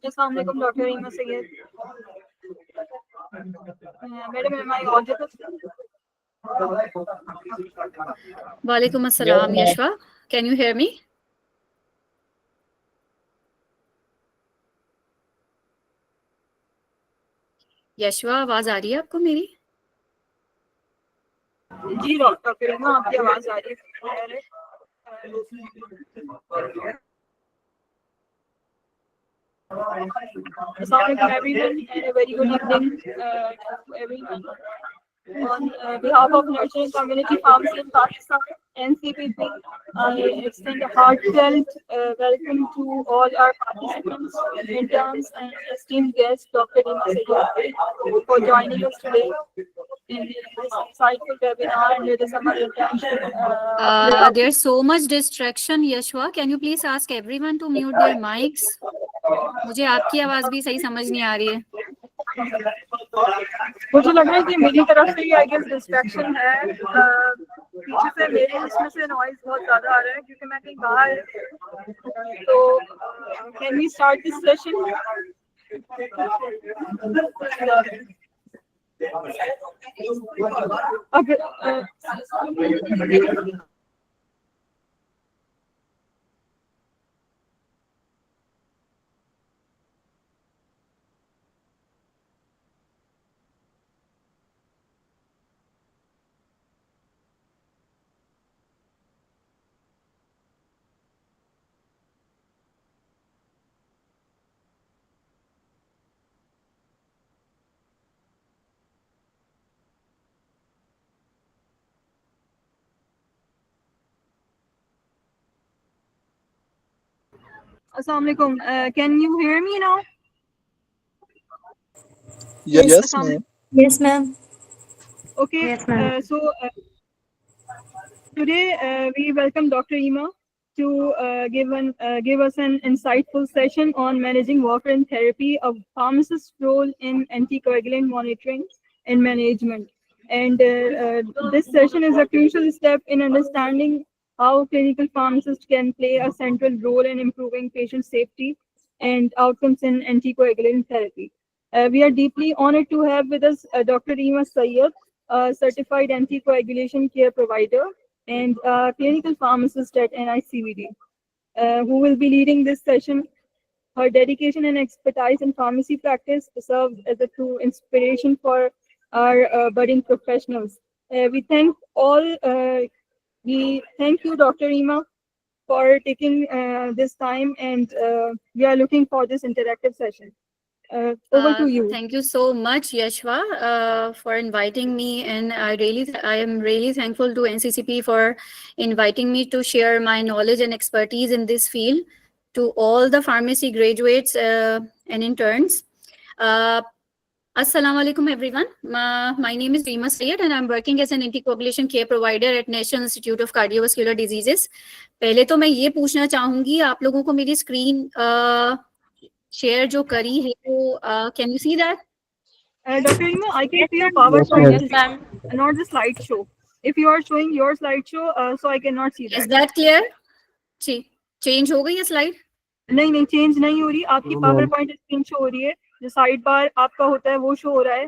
Assalamu alaikum, Dr. Reema Sayed. Madam, am I audible? Walaikum assalam, Yashwa. Can you hear me? यशवा, आवाज आ रही है आपको मेरी? जी doctor Reema, आपकी आवाज आ रही है। Assalamu alaikum everyone and a very good evening to everyone. On behalf of Nurturing Community Pharmacy in Pakistan, NCPP, I extend a heartfelt welcome to all our participants, interns, and esteemed guests, Dr. Reema Sayed, for joining us today in this insightful webinar and with the summer intention. There's so much distraction, Yashwa. Can you please ask everyone to mute their mics? मुझे आपकी आवाज भी सही समझ नहीं आ रही है। मुझे लग रहा है कि मेरी तरफ से आई गेस डिस्ट्रैक्शन है, पीछे से मेरे इसमें से नॉइज बहुत ज्यादा आ रहा है क्योंकि मैं कहीं बाहर। तो can we start this session? अगर Assalamualaikum. Can you hear me now? Yes, ma'am. Yes, ma'am. Okay. Yes, ma'am. Today we welcome Dr. Reema to give us an insightful session on managing warfarin therapy, a pharmacist's role in anticoagulant monitoring and management. And this session is a crucial step in understanding how clinical pharmacists can play a central role in improving patient safety and outcomes in anticoagulant therapy. We are deeply honored to have with us Dr. Reema Sayed, a certified anticoagulation care provider and clinical pharmacist at NICVD, who will be leading this session. Her dedication and expertise in pharmacy practice serves as a true inspiration for our budding professionals. We thank you, Dr. Reema, for taking this time, and we are looking for this interactive session. Over to you. Thank you so much, Yashwa, for inviting me, and I am really thankful to NCCP for inviting me to share my knowledge and expertise in this field to all the pharmacy graduates and interns. Assalamu alaikum everyone. My name is Reema Sayed and I'm working as an anticoagulation care provider at National Institute of Cardiovascular Diseases. पहले तो मैं ये पूछना चाहूंगी, आप लोगों को मेरी स्क्रीन शेयर जो करी है वो can you see that? Dr. Reema, I can see your PowerPoint, not the slideshow. If you are showing your slideshow, so I cannot see that. Is that clear? Change हो गई है slide? नहीं change नहीं हो रही, आपकी PowerPoint screen show हो रही है, जो साइड बार आपका होता है वो शो हो रहा है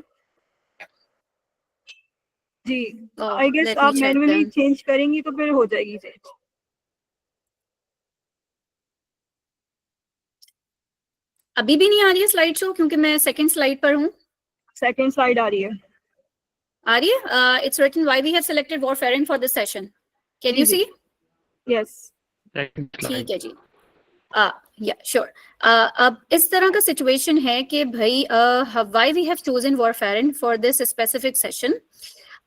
जी। आई गेस आप मैन्युअली चेंज करेंगी तो फिर हो जाएगी चेंज। अभी भी नहीं आ रही है स्लाइड शो क्योंकि मैं सेकंड स्लाइड पर हूँ। सेकंड स्लाइड आ रही है? It's written why we have selected warfarin for this session. Can you see? Yes. ठीक है जी। Yeah, sure. अब इस तरह का सिचुएशन है कि भाई why we have chosen warfarin for this specific session.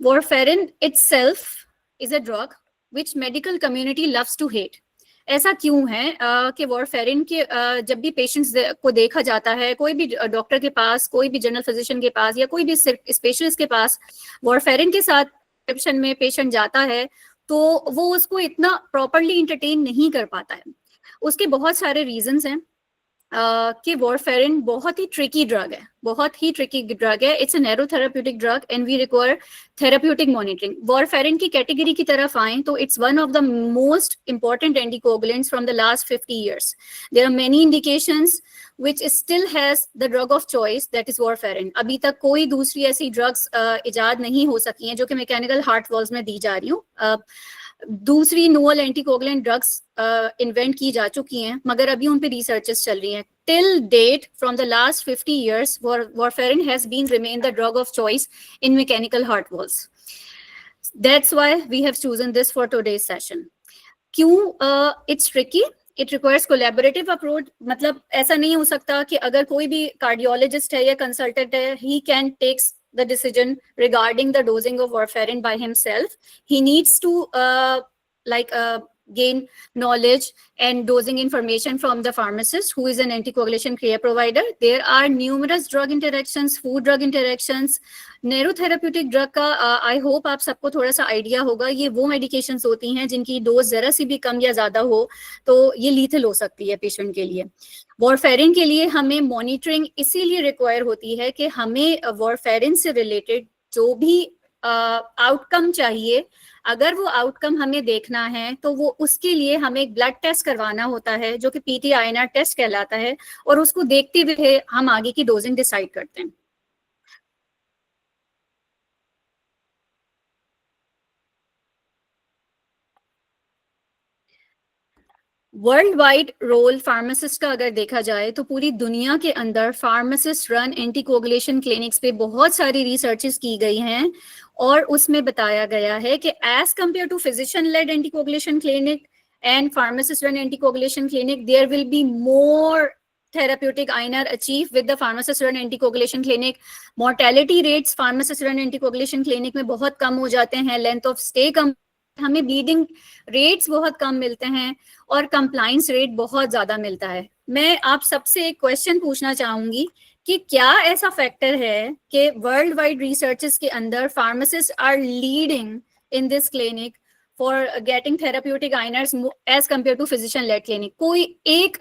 Warfarin itself is a drug which medical community loves to hate. ऐसा क्यों है कि वॉरफेरिन के जब भी पेशेंट्स को देखा जाता है, कोई भी डॉक्टर के पास, कोई भी जनरल फिजिशियन के पास या कोई भी स्पेशलिस्ट के पास वॉरफेरिन के साथ प्रिस्क्रिप्शन में पेशेंट जाता है तो वो उसको इतना प्रॉपरली इंटरटेन नहीं कर पाता है। उसके बहुत सारे रीजंस हैं। कि वॉरफेरिन बहुत ही ट्रिकी ड्रग है, बहुत ही ट्रिकी ड्रग है. It's a narrow therapeutic drug and we require therapeutic monitoring. Warfarin की कैटेगरी की तरफ आएं तो it's one of the most important anticoagulants from the last 50 years. There are many indications which still has the drug of choice, that is warfarin. अभी तक कोई दूसरी ऐसी ड्रग्स इजाद नहीं हो सकी हैं जो कि मैकेनिकल हार्ट वॉल्व्स में दी जा रही हूँ. दूसरी नोवल एंटीकोगुलेंट ड्रग्स इन्वेंट की जा चुकी हैं, मगर अभी उन पे रिसर्चेस चल रही हैं. Till date from the last 50 years warfarin has been remained the drug of choice in mechanical heart valves. That's why we have chosen this for today's session. क्यों it's tricky? It requires collaborative approach. मतलब ऐसा नहीं हो सकता कि अगर कोई भी कार्डियोलॉजिस्ट है या कंसल्टेंट है, he can takes the decision regarding the dosing of warfarin by himself. He needs to gain knowledge and dosing information from the pharmacist who is an anticoagulation care provider. There are numerous drug interactions, food drug interactions. Neurotherapeutic drug का I hope आप सबको थोड़ा सा idea होगा. ये वो medications होती हैं जिनकी डोज जरा सी भी कम या ज्यादा हो तो ये लीथल हो सकती है पेशेंट के लिए. वॉरफेरिन के लिए हमें मॉनिटरिंग इसीलिए रिक्वायर होती है कि हमें वॉरफेरिन से रिलेटेड जो भी आउटकम चाहिए, अगर वो आउटकम हमें देखना है तो वो उसके लिए हमें एक ब्लड टेस्ट करवाना होता है जो कि PT-INR टेस्ट कहलाता है, और उसको देखते हुए हम आगे की डोजिंग डिसाइड करते हैं. वर्ल्ड वाइड रोल फार्मासिस्ट का अगर देखा जाए तो पूरी दुनिया के अंदर फार्मासिस्ट रन एंटीकोगुलेशन क्लिनिक्स पे बहुत सारी रिसर्चेस की गई हैं, और उसमें बताया गया है कि as compared to physician led anticoagulation clinic and pharmacist run anticoagulation clinic, there will be more therapeutic INR achieved with the pharmacist run anticoagulation clinic. Mortality rates pharmacist run anticoagulation clinic में बहुत कम हो जाते हैं, length of stay कम, हमें bleeding rates बहुत कम मिलते हैं, और कंप्लाइंस रेट बहुत ज्यादा मिलता है. मैं आप सबसे एक क्वेश्चन पूछना चाहूंगी कि क्या ऐसा फैक्टर है कि वर्ल्ड वाइड रिसर्चेस के अंदर pharmacist are leading in this clinic for getting therapeutic INRs as compared to physician led clinic? कोई एक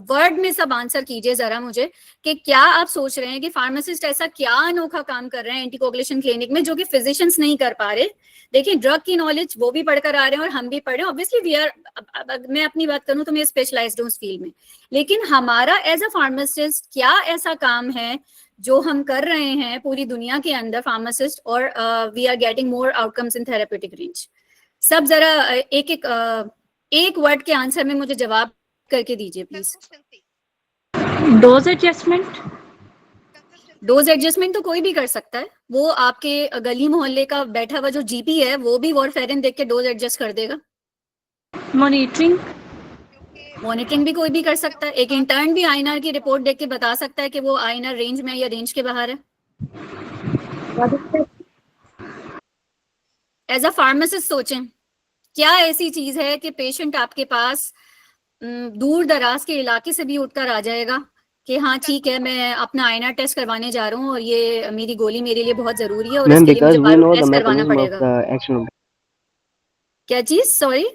वर्ड में सब आंसर कीजिए जरा मुझे कि क्या आप सोच रहे हैं कि फार्मासिस्ट ऐसा क्या अनोखा काम कर रहे हैं एंटीकोगुलेशन क्लिनिक में जो कि फिजिशियंस नहीं कर पा रहे. देखिए, ड्रग की नॉलेज वो भी पढ़कर आ रहे हैं और हम भी पढ़ रहे हैं. ऑब्वियसली वी आर, मैं अपनी बात करूं तो मैं स्पेशलाइज्ड हूं उस फील्ड में, लेकिन हमारा एज अ फार्मासिस्ट क्या ऐसा काम है जो हम कर रहे हैं पूरी दुनिया के अंदर फार्मासिस्ट, और we are getting more outcomes in therapeutic range? सब जरा एक वर्ड के आंसर में मुझे जवाब करके दीजिए please. Dose adjustment. Dose adjustment तो कोई भी कर सकता है. वो आपके गली मोहल्ले का बैठा हुआ जो जीपी है वो भी वॉरफेरिन देख के डोज एडजस्ट कर देगा. मॉनिटरिंग भी कोई भी कर सकता है. एक इंटर्न भी आईएनआर की रिपोर्ट देख के बता सकता है कि वो आईएनआर रेंज में या रेंज के बाहर है. एज अ फार्मासिस्ट सोचें, क्या ऐसी चीज है कि पेशेंट आपके पास दूर दराज के इलाके से भी उठकर आ जाएगा कि हाँ ठीक है, मैं अपना आईएनआर टेस्ट करवाने जा रहा हूँ और ये मेरी गोली मेरे लिए बहुत जरूरी है और इसके लिए मुझे बायो टेस्ट करवाना पड़ेगा. क्या चीज? Sorry,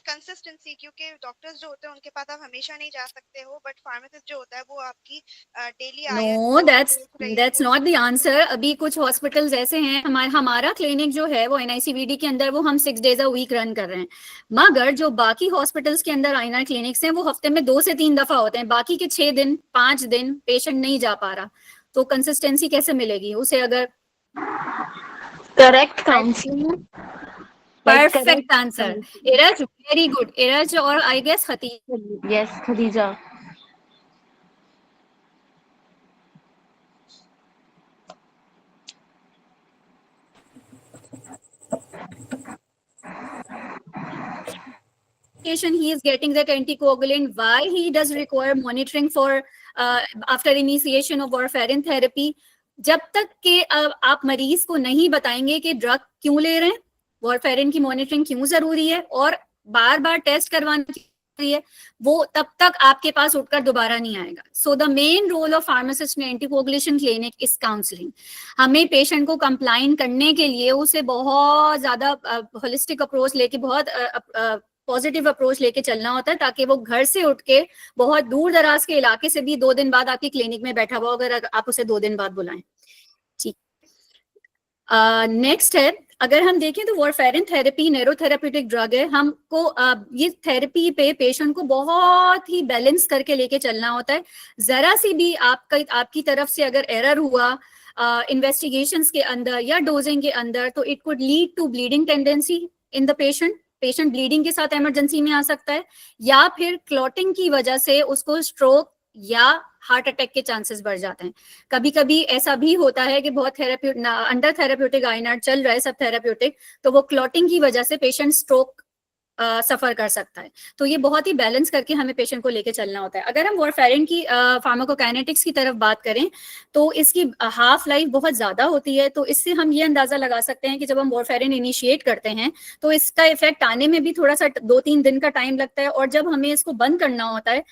consistency. क्योंकि डॉक्टर्स जो होते हैं उनके पास आप हमेशा नहीं जा सकते हो, बट फार्मासिस्ट जो होता है वो आपकी daily no, that's not the answer. अभी कुछ हॉस्पिटल्स ऐसे हैं, हमारा क्लिनिक जो है वो NICVD के अंदर वो हम 6 days a week रन कर रहे हैं, मगर जो बाकी हॉस्पिटल्स के अंदर आईएनआर क्लिनिक्स हैं वो हफ्ते में 2 से 3 दफा होते हैं. बाकी के 6 दिन 5 दिन पेशेंट नहीं जा पा रहा, तो कंसिस्टेंसी कैसे मिलेगी उसे? अगर correct counselling. Perfect answer. Iraj, very good. Iraj और I guess Khatija. Yes, Khadija. He is getting that anticoagulant. Why he does require monitoring for after initiation of warfarin therapy? जब तक कि आप मरीज को नहीं बताएंगे कि ड्रग क्यों ले रहे हैं, वॉरफेरिन की मॉनिटरिंग क्यों जरूरी है और बार बार टेस्ट करवाना जरूरी है, वो तब तक आपके पास उठकर दोबारा नहीं आएगा. So the main role of pharmacist in anticoagulation clinic is counselling. हमें पेशेंट को कंप्लाइन करने के लिए उसे बहुत ज्यादा होलिस्टिक अप्रोच लेके बहुत पॉजिटिव अप्रोच लेके चलना होता है, ताकि वो घर से उठ के बहुत दूर दराज के इलाके से भी 2 दिन बाद आपकी क्लिनिक में बैठा हुआ अगर आप उसे 2 दिन बाद बुलाएं। ठीक। नेक्स्ट है, अगर हम देखें तो वारफेरिन थेरेपी न्यूरोथेरेप्यूटिक ड्रग है। हमको ये थेरेपी पे पेशेंट को बहुत ही बैलेंस करके लेके चलना होता है। जरा सी भी आपकी तरफ से अगर एरर हुआ इन्वेस्टिगेशंस के अंदर या डोजिंग के अंदर, तो it could lead to bleeding tendency in the patient bleeding के साथ इमरजेंसी में आ सकता है, या फिर क्लॉटिंग की वजह से उसको स्ट्रोक या हार्ट अटैक के चांसेस बढ़ जाते हैं। कभी कभी ऐसा भी होता है कि बहुत अंडर थेरेप्यूटिक आईएनआर चल रहा है सब थेरेप्यूटिक, तो वो क्लॉटिंग की वजह से पेशेंट स्ट्रोक सफर कर सकता है। तो ये बहुत ही बैलेंस करके हमें पेशेंट को लेके चलना होता है। अगर हम वारफेरिन की फार्माकोकाइनेटिक्स की तरफ बात करें तो इसकी हाफ लाइफ बहुत ज्यादा होती है। तो इससे हम ये अंदाजा लगा सकते हैं कि जब हम वारफेरिन इनिशिएट करते हैं तो इसका इफेक्ट आने में भी थोड़ा सा 2-3 दिन का टाइम लगता है, और जब हमें इसको बंद करना होता है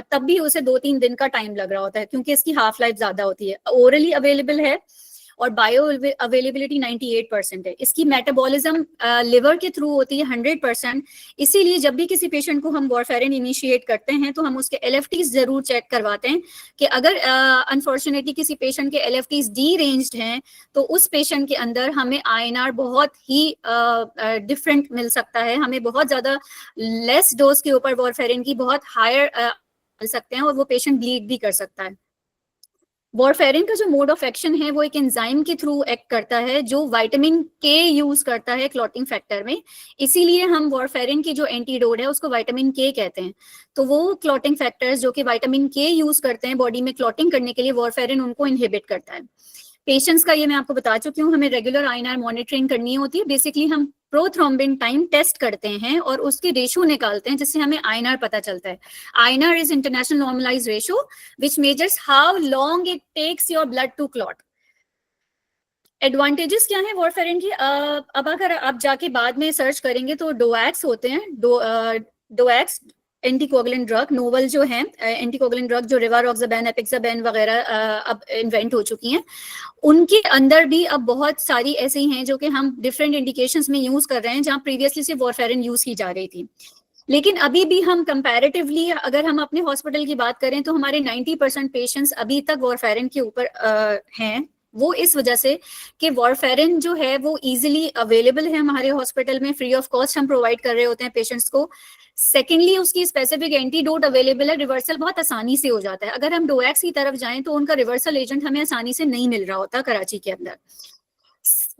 तब भी उसे 2-3 दिन का टाइम लग रहा होता है, क्योंकि इसकी हाफ लाइफ ज्यादा होती है। ओरली अवेलेबल है और बायो अवेलेबिलिटी 98% है। इसकी मेटाबॉलिज्म लिवर के थ्रू होती है 100%। इसीलिए जब भी किसी पेशेंट को हम वारफेरिन इनिशिएट करते हैं तो हम उसके LFTs जरूर चेक करवाते हैं कि अगर अनफॉर्चुनेटली किसी पेशेंट के LFTs डी रेंज्ड हैं तो उस पेशेंट के अंदर हमें INR बहुत ही डिफरेंट मिल सकता है। हमें बहुत ज्यादा लेस डोज के ऊपर वारफेरिन की बहुत हायर मिल सकते हैं और वो पेशेंट ब्लीड भी कर सकता है। वारफेरिन का जो मोड ऑफ एक्शन है वो एक एंजाइम के थ्रू एक्ट करता है जो विटामिन के यूज करता है क्लॉटिंग फैक्टर में। इसीलिए हम वारफेरिन की जो एंटीडोट है उसको विटामिन के कहते हैं। तो वो क्लॉटिंग फैक्टर्स जो कि विटामिन के यूज करते हैं बॉडी में क्लॉटिंग करने के लिए, वारफेरिन उनको इनहिबिट करता है। पेशेंट्स का ये मैं आपको बता चुकी हूँ, हमें रेगुलर INR मॉनिटरिंग करनी होती है। बेसिकली हम प्रोथ्रोम्बिन टाइम टेस्ट करते हैं और उसके रेशो निकालते हैं जिससे हमें INR पता चलता है। INR is international normalised ratio which measures how long it takes your blood to clot. Advantages क्या है वारफेरिन की? अब अगर आप जाके बाद में सर्च करेंगे तो डोएक्स होते हैं, डोएक्स एंटीकोगुलेंट ड्रग, नोवल जो है एंटीकोगुलेंट ड्रग जो रिवारोक्साबेन, एपिक्साबेन वगैरह अब इन्वेंट हो चुकी हैं, उनके अंदर भी अब बहुत सारी ऐसी हैं जो कि हम डिफरेंट इंडिकेशंस में यूज कर रहे हैं जहां प्रीवियसली सिर्फ वारफेरिन यूज की जा रही थी। लेकिन अभी भी हम कंपैरेटिवली अगर हम अपने हॉस्पिटल की बात करें तो हमारे 90% पेशेंट्स अभी तक वारफेरिन के ऊपर हैं। वो इस वजह से कि वारफेरिन जो है वो इजीली अवेलेबल है हमारे हॉस्पिटल में, फ्री ऑफ कॉस्ट हम प्रोवाइड कर रहे होते हैं पेशेंट्स को। सेकेंडली उसकी स्पेसिफिक एंटीडोट अवेलेबल है, रिवर्सल बहुत आसानी से हो जाता है। अगर हम डोएक्स की तरफ जाएं तो उनका रिवर्सल एजेंट हमें आसानी से नहीं मिल रहा होता कराची के अंदर।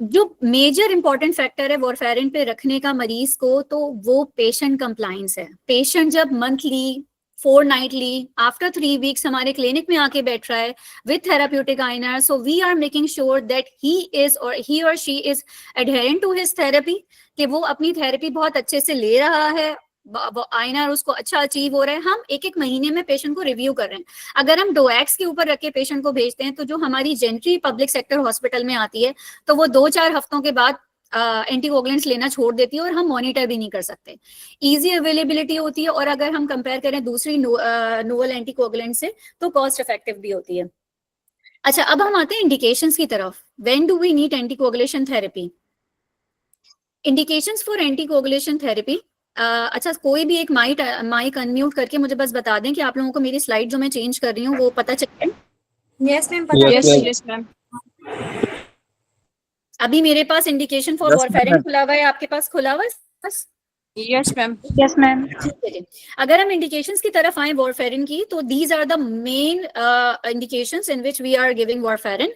जो मेजर इंपॉर्टेंट फैक्टर है वारफेरिन पे रखने का मरीज को, तो वो पेशेंट कंप्लायंस है। पेशेंट जब मंथली, फोरनाइटली, आफ्टर 3 वीक्स हमारे क्लिनिक में आके बैठ रहा है with therapeutic INR, so we are making sure that he और she is adherent to his therapy, कि वो अपनी थेरेपी बहुत अच्छे से ले रहा है, INR उसको अच्छा अचीव हो रहा है। हम 1-1 महीने में पेशेंट को रिव्यू कर रहे हैं। अगर हम डोएक्स के ऊपर रख के पेशेंट को भेजते हैं तो जो हमारी जेंट्री पब्लिक सेक्टर हॉस्पिटल में आती है तो वो 2-4 हफ्तों के बाद एंटीकोगुलेंट्स लेना छोड़ देती है और हम मॉनिटर भी नहीं कर सकते। इजी अवेलेबिलिटी होती है और अगर हम कंपेयर करें दूसरी नोवल एंटीकोगुलेंट से तो कॉस्ट इफेक्टिव भी होती है। अच्छा, अब हम आते हैं इंडिकेशंस की तरफ। When do we need anticoagulation therapy? Indications for anticoagulation therapy. अच्छा, कोई भी एक माइक अनम्यूट करके मुझे बस बता दें कि आप लोगों को मेरी स्लाइड जो मैं चेंज कर रही हूँ वो पता चल रहा है? यस मैम, पता Yes, चल- yes. Yes ma'am. अभी मेरे पास indication for Yes, warfarin ma'am. खुला हुआ है, आपके पास खुला हुआ है बस? Yes ma'am. Yes ma'am. ठीक है जी। अगर हम इंडिकेशंस की तरफ आए वारफेरिन की, तो these are the main indications in which we are giving warfarin.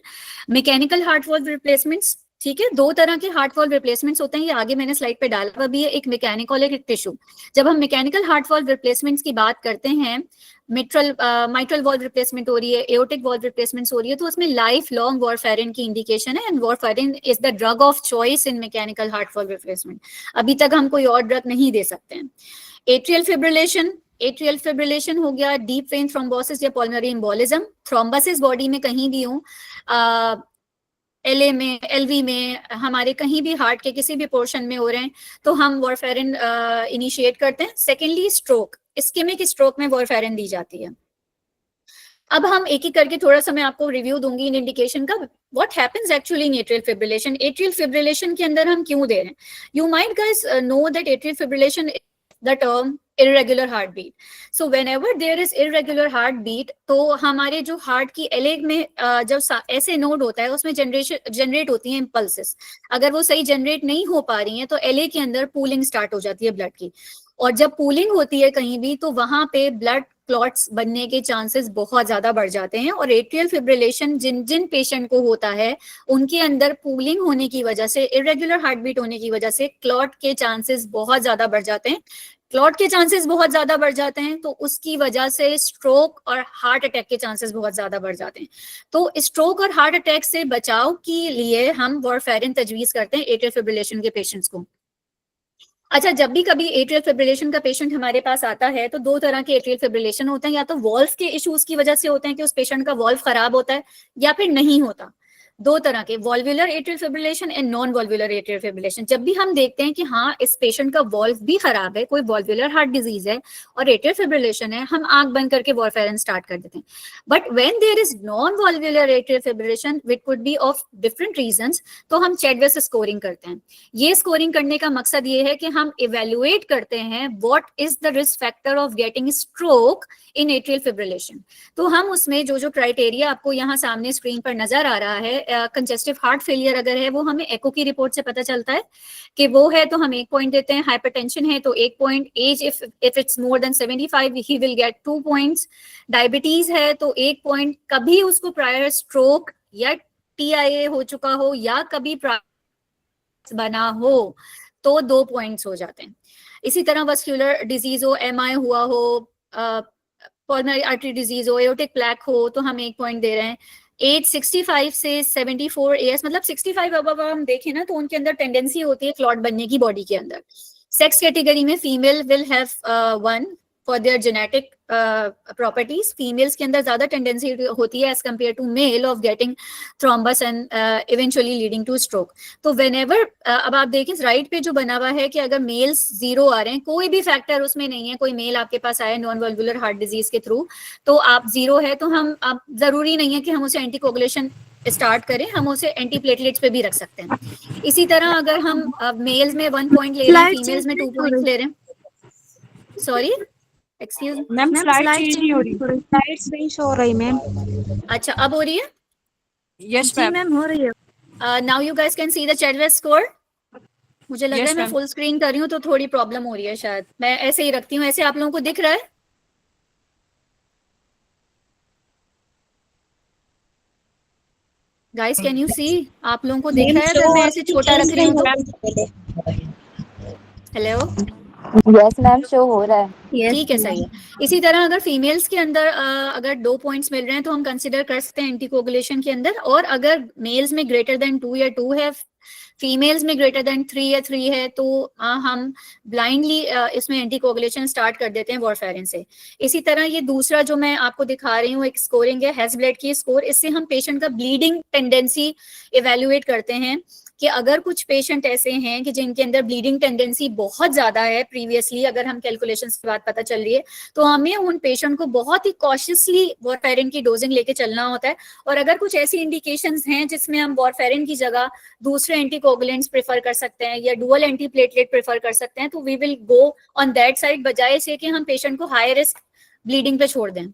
Mechanical heart valve replacements, ठीक है, 2 तरह के हार्ट वॉल्व रिप्लेसमेंट्स होते हैं, ये आगे मैंने स्लाइड पे डाला हुआ भी है, एक मैकेनिकल और एक टिश्यू। जब हम मैकेनिकल हार्ट वॉल्व रिप्लेसमेंट्स की बात करते हैं, माइट्रल वॉल्व रिप्लेसमेंट हो रही है, एओर्टिक वॉल्व रिप्लेसमेंट्स हो रही है, तो उसमें लाइफ लॉन्ग वारफेरिन की इंडिकेशन है and warfarin is the drug of choice in mechanical heart valve replacement. अभी तक हम कोई और ड्रग नहीं दे सकते हैं। एट्रियल फिब्रिलेशन हो गया, डीप वेन थ्रोम्बोसिस या पल्मोनरी एम्बोलिज्म, थ्रोम्बोसिस बॉडी में कहीं भी हो, LA में, LV में, हमारे कहीं भी हार्ट के किसी भी पोर्शन में हो रहे हैं तो हम वारफेरिन इनिशिएट करते हैं। सेकेंडली स्ट्रोक, इस्केमिक स्ट्रोक में वारफेरिन दी जाती है। अब हम एक एक करके थोड़ा सा मैं आपको रिव्यू दूंगी इन इंडिकेशन का। What happens actually in atrial fibrillation? Atrial fibrillation के अंदर हम क्यों दे रहे हैं? You might guys know that atrial fibrillation the term irregular heartbeat. So whenever there is irregular heartbeat, तो हमारे जो हार्ट की LA में जब ऐसे नोड होता है उसमें जनरेट होती हैं इम्पल्सेस. अगर वो सही जनरेट नहीं हो पा रही हैं तो LA के अंदर पूलिंग स्टार्ट हो जाती है ब्लड की. और जब पूलिंग होती है कहीं भी तो वहां पे ब्लड क्लॉट्स बनने के चांसेस बहुत ज्यादा बढ़ जाते हैं. और एट्रियल फिब्रिलेशन जिन जिन पेशेंट को होता है उनके अंदर पूलिंग होने की वजह से, इरेगुलर हार्टबीट होने की वजह से क्लॉट के चांसेस बहुत ज्यादा बढ़ जाते हैं. क्लॉट के चांसेस बहुत ज्यादा बढ़ जाते हैं तो उसकी वजह से स्ट्रोक और हार्ट अटैक के चांसेस बहुत ज्यादा बढ़ जाते हैं. तो स्ट्रोक और हार्ट अटैक से बचाव के लिए हम वॉरफेरिन तजवीज करते हैं एट्रियल फिब्रिलेशन के पेशेंट्स को. अच्छा, जब भी कभी एट्रियल फिब्रिलेशन का पेशेंट हमारे पास आता है तो दो तरह के एट्रियल फिब्रिलेशन होते हैं. या तो वॉल्व के इश्यूज की वजह से होते हैं कि उस पेशेंट का वॉल्व खराब होता है, या फिर नहीं होता. दो तरह के, valvular atrial fibrillation and non valvular atrial fibrillation. जब भी हम देखते हैं कि हाँ इस पेशेंट का वॉल्व भी खराब है, कोई वॉल्वुलर हार्ट डिजीज है और एट्रियल फिब्रिलेशन है, हम आंख बंद करके वॉरफेरिन स्टार्ट कर देते हैं. But when there is non valvular atrial fibrillation which could be of different reasons, तो हम चैडविस स्कोरिंग करते हैं. ये स्कोरिंग करने का मकसद ये है कि हम इवेल्युएट करते हैं what is the risk factor of getting stroke in atrial fibrillation. तो हम उसमें जो जो क्राइटेरिया आपको यहाँ सामने स्क्रीन पर नजर आ रहा है, कंजेस्टिव हार्ट फेलियर अगर है वो हमें एको की रिपोर्ट से पता चलता है कि वो है तो हम 1 पॉइंट देते हैं. हाइपरटेंशन है तो 1 point. Age if it's more than 75 he will get 2 points. Diabetes है तो 1 पॉइंट. कभी उसको प्रायर स्ट्रोक या TIA हो चुका हो या कभी बना हो तो 2 पॉइंट्स हो जाते हैं. इसी तरह वस्कुलर डिजीज हो, MI हुआ हो, पल्मोनरी आर्टरी डिजीज हो, एओर्टिक प्लैक हो तो हम 1 पॉइंट दे रहे हैं. एज 65 से 74 ईयर्स, मतलब 65 अब हम देखें ना तो उनके अंदर टेंडेंसी होती है क्लॉट बनने की बॉडी के अंदर. सेक्स कैटेगरी में female will have 1 for their genetic properties. Females के अंदर ज्यादा टेंडेंसी होती है as compared to male of getting thrombus and eventually leading to stroke. तो व्हेनेवर अब आप देखें राइट पे जो बना हुआ है कि अगर मेल्स 0 आ रहे हैं, कोई भी फैक्टर उसमें नहीं है, कोई मेल आपके पास आया नॉन वॉल्वुलर हार्ट डिजीज के थ्रू तो आप 0 है, तो हम अब जरूरी नहीं है कि हम उसे एंटीकोगुलेशन स्टार्ट करें, हम उसे एंटी प्लेटलेट्स पे भी रख सकते हैं. इसी तरह अगर हम मेल्स में 1 पॉइंट ले रहे हैं, फीमेल्स में 2 पॉइंट ले रहे हैं. Sorry excuse ma'am slide change नहीं हो रही, स्लाइड्स नहीं शो हो रही मैम. अच्छा, अब हो रही है? यस मैम हो रही है. Now you guys can see the CHADS VASc score. मुझे लग रहा है Yes, मैं ma'am. फुल स्क्रीन कर रही हूँ तो थोड़ी प्रॉब्लम हो रही है शायद. मैं ऐसे ही रखती हूँ. ऐसे आप लोगों को दिख रहा है? Guys can you see? आप लोगों को दिख रहा है अगर मैं ऐसे छोटा रख रही हूँ तो? हेलो, यस मैम, शो हो रहा है. ठीक है, सही है. इसी तरह अगर फीमेल्स के अंदर अगर 2 पॉइंट्स मिल रहे हैं तो हम कंसिडर कर सकते हैं एंटीकोगुलेशन के अंदर. और अगर मेल्स में ग्रेटर देन 2 या 2 है, फीमेल्स में ग्रेटर देन 3 या 3 है तो हम ब्लाइंडली इसमें एंटीकोगुलेशन स्टार्ट कर देते हैं वॉरफेरिन से. इसी तरह ये दूसरा जो मैं आपको दिखा रही हूँ एक स्कोरिंग है, हेसब्लेड की स्कोर. इससे हम पेशेंट का ब्लीडिंग टेंडेंसी इवेल्युएट करते हैं कि अगर कुछ पेशेंट ऐसे हैं कि जिनके अंदर ब्लीडिंग टेंडेंसी बहुत ज्यादा है प्रीवियसली, अगर हम कैलकुलेशंस के बाद पता चल रही है, तो हमें उन पेशेंट को बहुत ही कॉशियसली वॉरफेरिन की डोजिंग लेके चलना होता है. और अगर कुछ ऐसी इंडिकेशंस हैं जिसमें हम वॉरफेरिन की जगह दूसरे एंटीकोगुलेंट्स प्रेफर कर सकते हैं या डुअल एंटीप्लेटलेट प्रेफर कर सकते हैं, तो we will go on that side, बजाय से कि हम पेशेंट को हाई रिस्क ब्लीडिंग पे छोड़ दें.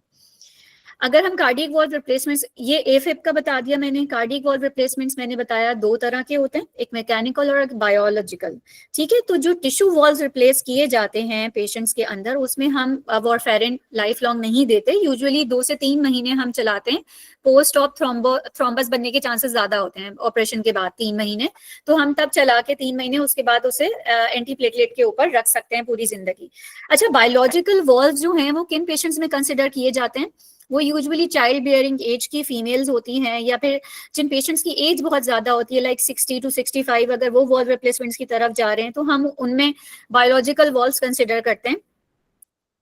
अगर हम कार्डियक वॉल्व रिप्लेसमेंट्स, ये एफिप का बता दिया मैंने. कार्डियक वॉल्व रिप्लेसमेंट्स मैंने बताया 2 तरह के होते हैं, एक मैकेनिकल और एक बायोलॉजिकल. ठीक है, तो जो टिश्यू वॉल्व्स रिप्लेस किए जाते हैं पेशेंट्स के अंदर, उसमें हम वॉरफेरिन लाइफ लॉन्ग नहीं देते. यूजुअली 2 से 3 महीने हम चलाते हैं. पोस्ट ऑप थ्रोम्बस बनने के चांसेस ज्यादा होते हैं ऑपरेशन के बाद 3 महीने, तो हम तब चला के 3 महीने उसके बाद उसे एंटीप्लेटलेट के ऊपर रख सकते हैं पूरी जिंदगी. अच्छा, बायोलॉजिकल वॉल्व जो हैं वो किन पेशेंट्स में कंसिडर किए जाते हैं? वो यूजुअली चाइल्ड बियरिंग एज की फीमेल्स होती हैं, या फिर जिन पेशेंट्स की एज बहुत ज्यादा होती है लाइक 60 to 65, अगर वो वॉल्व रिप्लेसमेंट्स की तरफ जा रहे हैं तो हम उनमें बायोलॉजिकल वॉल्व्स कंसिडर करते हैं.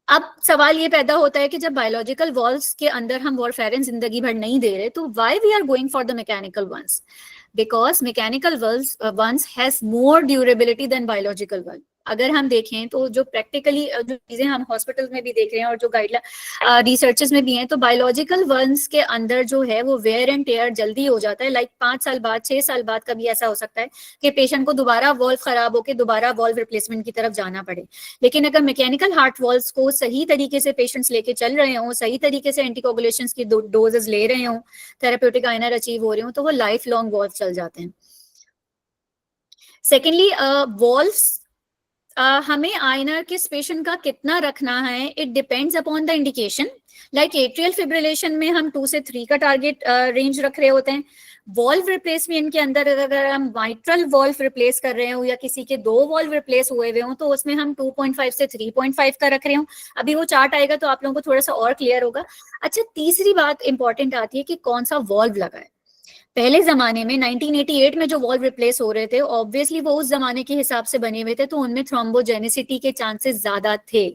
अब सवाल ये पैदा होता है कि जब बायोलॉजिकल वॉल्व्स के अंदर हम वॉरफेरिन जिंदगी भर नहीं दे रहे, तो why we are going for the mechanical ones? Because mechanical ones has more durability than biological ones. अगर हम देखें तो जो प्रैक्टिकली जो चीजें हम हॉस्पिटल में भी देख रहे हैं और जो गाइडलाइन रिसर्चेस में भी हैं, तो बायोलॉजिकल वर्न्स के अंदर जो है वो वेयर एंड टेयर जल्दी हो जाता है। लाइक 5 साल बाद 6 साल बाद कभी ऐसा हो सकता है कि पेशेंट को दोबारा वॉल्व खराब होकर दोबारा वॉल्व रिप्लेसमेंट की तरफ जाना पड़े। लेकिन अगर मैकेनिकल हार्ट वॉल्व्स को सही तरीके से पेशेंट्स लेके चल रहे हों, सही तरीके से एंटीकोगुलेशन की डोजेस ले रहे हों, थेराप्यूटिक आईएनआर अचीव हो रहे हो, तो वो लाइफ लॉन्ग वॉल्व चल जाते हैं। सेकेंडली वॉल्व्स हमें आईएनआर किस पेशेंट का कितना रखना है, it depends upon the indication. Like atrial fibrillation में हम 2 से 3 का टारगेट रेंज रख रहे होते हैं। वॉल्व रिप्लेसमेंट के अंदर अगर हम माइट्रल वॉल्व रिप्लेस कर रहे हो या किसी के 2 वॉल्व रिप्लेस हुए हुए हो, तो उसमें हम 2.5 से 3.5 का रख रहे हो। अभी वो चार्ट आएगा तो आप लोगों को थोड़ा सा और क्लियर होगा। अच्छा, तीसरी बात इंपॉर्टेंट आती है कि कौन सा वॉल्व लगा है। पहले जमाने में 1988 में जो वॉल्व रिप्लेस हो रहे थे, ऑब्वियसली वो उस जमाने के हिसाब से बने हुए थे, तो उनमें थ्रोम्बोजेनिसिटी के चांसेस ज्यादा थे,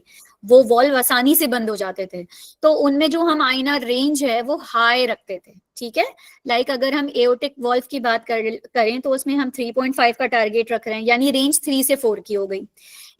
वो वॉल्व आसानी से बंद हो जाते थे। तो उनमें जो हम आईएनआर रेंज है वो हाई रखते थे, ठीक है। लाइक अगर हम एओर्टिक वॉल्व की बात करें तो उसमें हम 3.5 का टारगेट रख रहे हैं, यानी रेंज 3 से 4 की हो गई।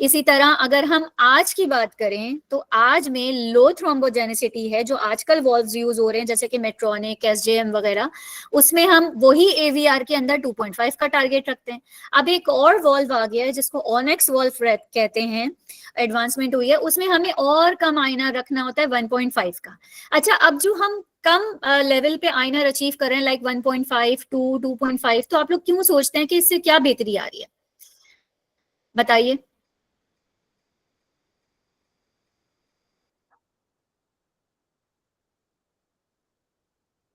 इसी तरह अगर हम आज की बात करें तो आज में लो थ्रोम्बोजेनिसिटी है, जो आजकल वॉल्व्स यूज हो रहे हैं जैसे कि मेट्रॉनिक, एसजेएम वगैरह, उसमें हम वही एवीआर के अंदर 2.5 का टारगेट रखते हैं। अब एक और वॉल्व आ गया है जिसको ऑनेक्स वॉल्व कहते हैं, एडवांसमेंट हुई है, उसमें हमें और कम आईएनआर रखना होता है 1.5 का। अच्छा, अब जो हम कम लेवल पे आईएनआर अचीव कर रहे हैं लाइक 1.5 टू 2.5, तो आप लोग क्यों सोचते हैं कि इससे क्या बेहतरी आ रही है, बताइए।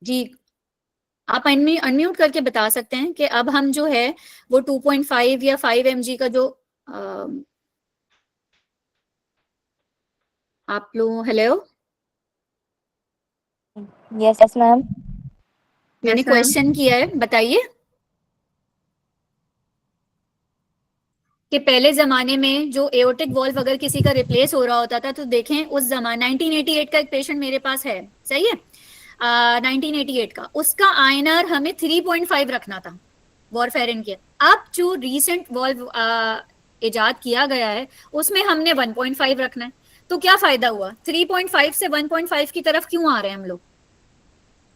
जी, आप अनम्यूट करके बता सकते हैं कि अब हम जो है वो 2.5 या 5 mg का जो आप लोग, हेलो, यस मैम। मैंने क्वेश्चन किया है, बताइए कि पहले जमाने में जो एओर्टिक वॉल्व अगर किसी का रिप्लेस हो रहा होता था, तो देखें उस जमाने 1988 का एक पेशेंट मेरे पास है, सही है, 1988 का, उसका आईएनआर हमें 3.5 रखना था वॉरफेरिन के। अब जो रीसेंट वॉल्व इजाद किया गया है उसमें हमने 1.5 रखना है, तो क्या फायदा हुआ, 3.5 से 1.5 की तरफ क्यों आ रहे हैं हम लोग।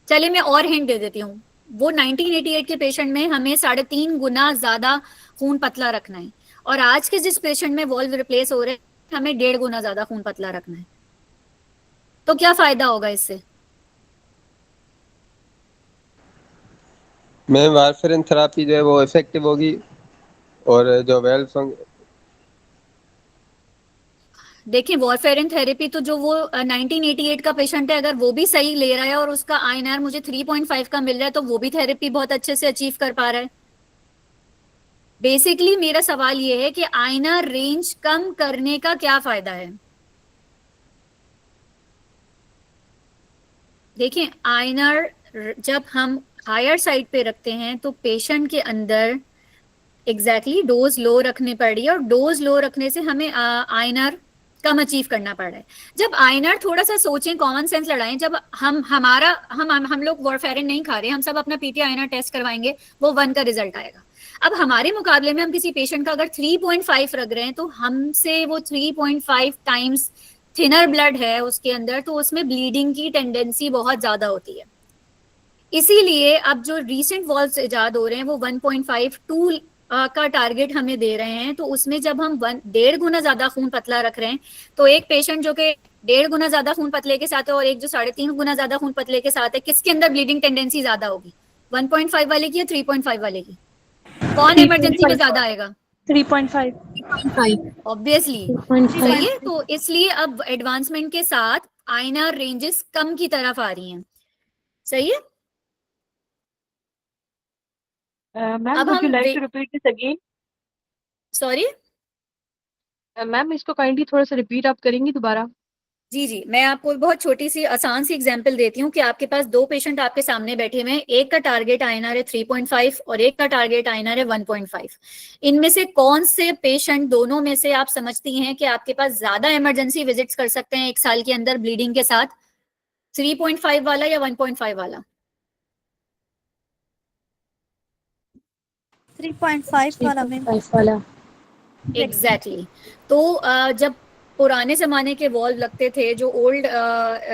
चलिए मैं और हिंट दे देती हूँ, वो 1988 के पेशेंट में हमें 3.5 गुना ज्यादा खून पतला रखना है, और आज के जिस पेशेंट में वॉल्व रिप्लेस हो रहे हैं हमें 1.5 गुना ज्यादा खून पतला रखना है। तो क्या फायदा होगा इससे। मैम वारफेरिन थेरापी जो है वो इफेक्टिव होगी, और जो वेल्व देखिए वॉरफेरिन थेरेपी तो जो वो 1988 का पेशेंट है, अगर वो भी सही ले रहा है और उसका आईएनआर मुझे 3.5 का मिल रहा है, तो वो भी थेरेपी बहुत अच्छे से अचीव कर पा रहा है। बेसिकली मेरा सवाल ये है कि आईएनआर रेंज कम करने का क्या फायदा है। देखिए आईएनआर जब हम हायर साइड पे रखते हैं तो पेशेंट के अंदर एग्जैक्टली डोज लो रखनी पड़ रही है, और डोज लो रखने से हमें आईएनआर कम अचीव करना पड़ रहा है। जब आईएनआर, थोड़ा सा सोचें, कॉमन सेंस लड़ाएं, जब हम लोग वॉरफेरिन नहीं खा रहे, हम सब अपना पीटी आईएनआर टेस्ट करवाएंगे, वो 1 का रिजल्ट आएगा। अब हमारे मुकाबले में हम किसी पेशेंट का अगर 3.5 रख रहे हैं, तो हमसे वो 3.5 टाइम्स थिनर ब्लड है उसके अंदर, तो उसमें ब्लीडिंग की टेंडेंसी बहुत ज्यादा होती है। इसीलिए अब जो रीसेंट वॉल्व्स इजाद हो रहे हैं वो 1.5 टू का टारगेट हमें दे रहे हैं, तो उसमें जब हम 1.5 गुना ज्यादा खून पतला रख रहे हैं, तो एक पेशेंट जो कि 1.5 गुना ज्यादा खून पतले के साथ है और एक जो 3.5 गुना ज्यादा खून पतले के साथ है, किसके अंदर ब्लीडिंग टेंडेंसी ज्यादा होगी, 1.5 वाले की या 3.5 वाले की, कौन इमरजेंसी में ज्यादा आएगा। 3.5 ऑब्वियसली सही है। तो इसलिए अब एडवांसमेंट के साथ आईएनआर रेंजेस कम की तरफ आ रही हैं, सही है। मैम अब would you हम like to repeat this again? Sorry ma'am इसको काइंडली थोड़ा सा रिपीट आप करेंगी दोबारा। जी जी, मैं आपको बहुत छोटी सी आसान सी एग्जांपल देती हूँ कि आपके पास 2 पेशेंट आपके सामने बैठे हुए हैं, एक का टारगेट आईएनआर है 3.5 और एक का टारगेट आईएनआर है 1.5। इनमें से कौन से पेशेंट, दोनों में से आप समझती हैं कि आपके पास ज्यादा इमरजेंसी विजिट्स कर सकते हैं 1 साल के अंदर ब्लीडिंग के साथ, 3.5 वाला या 1.5 वाला। 3.5 वाला मैम। 5 वाला। एग्जैक्टली तो जब पुराने जमाने के वॉल्व लगते थे जो ओल्ड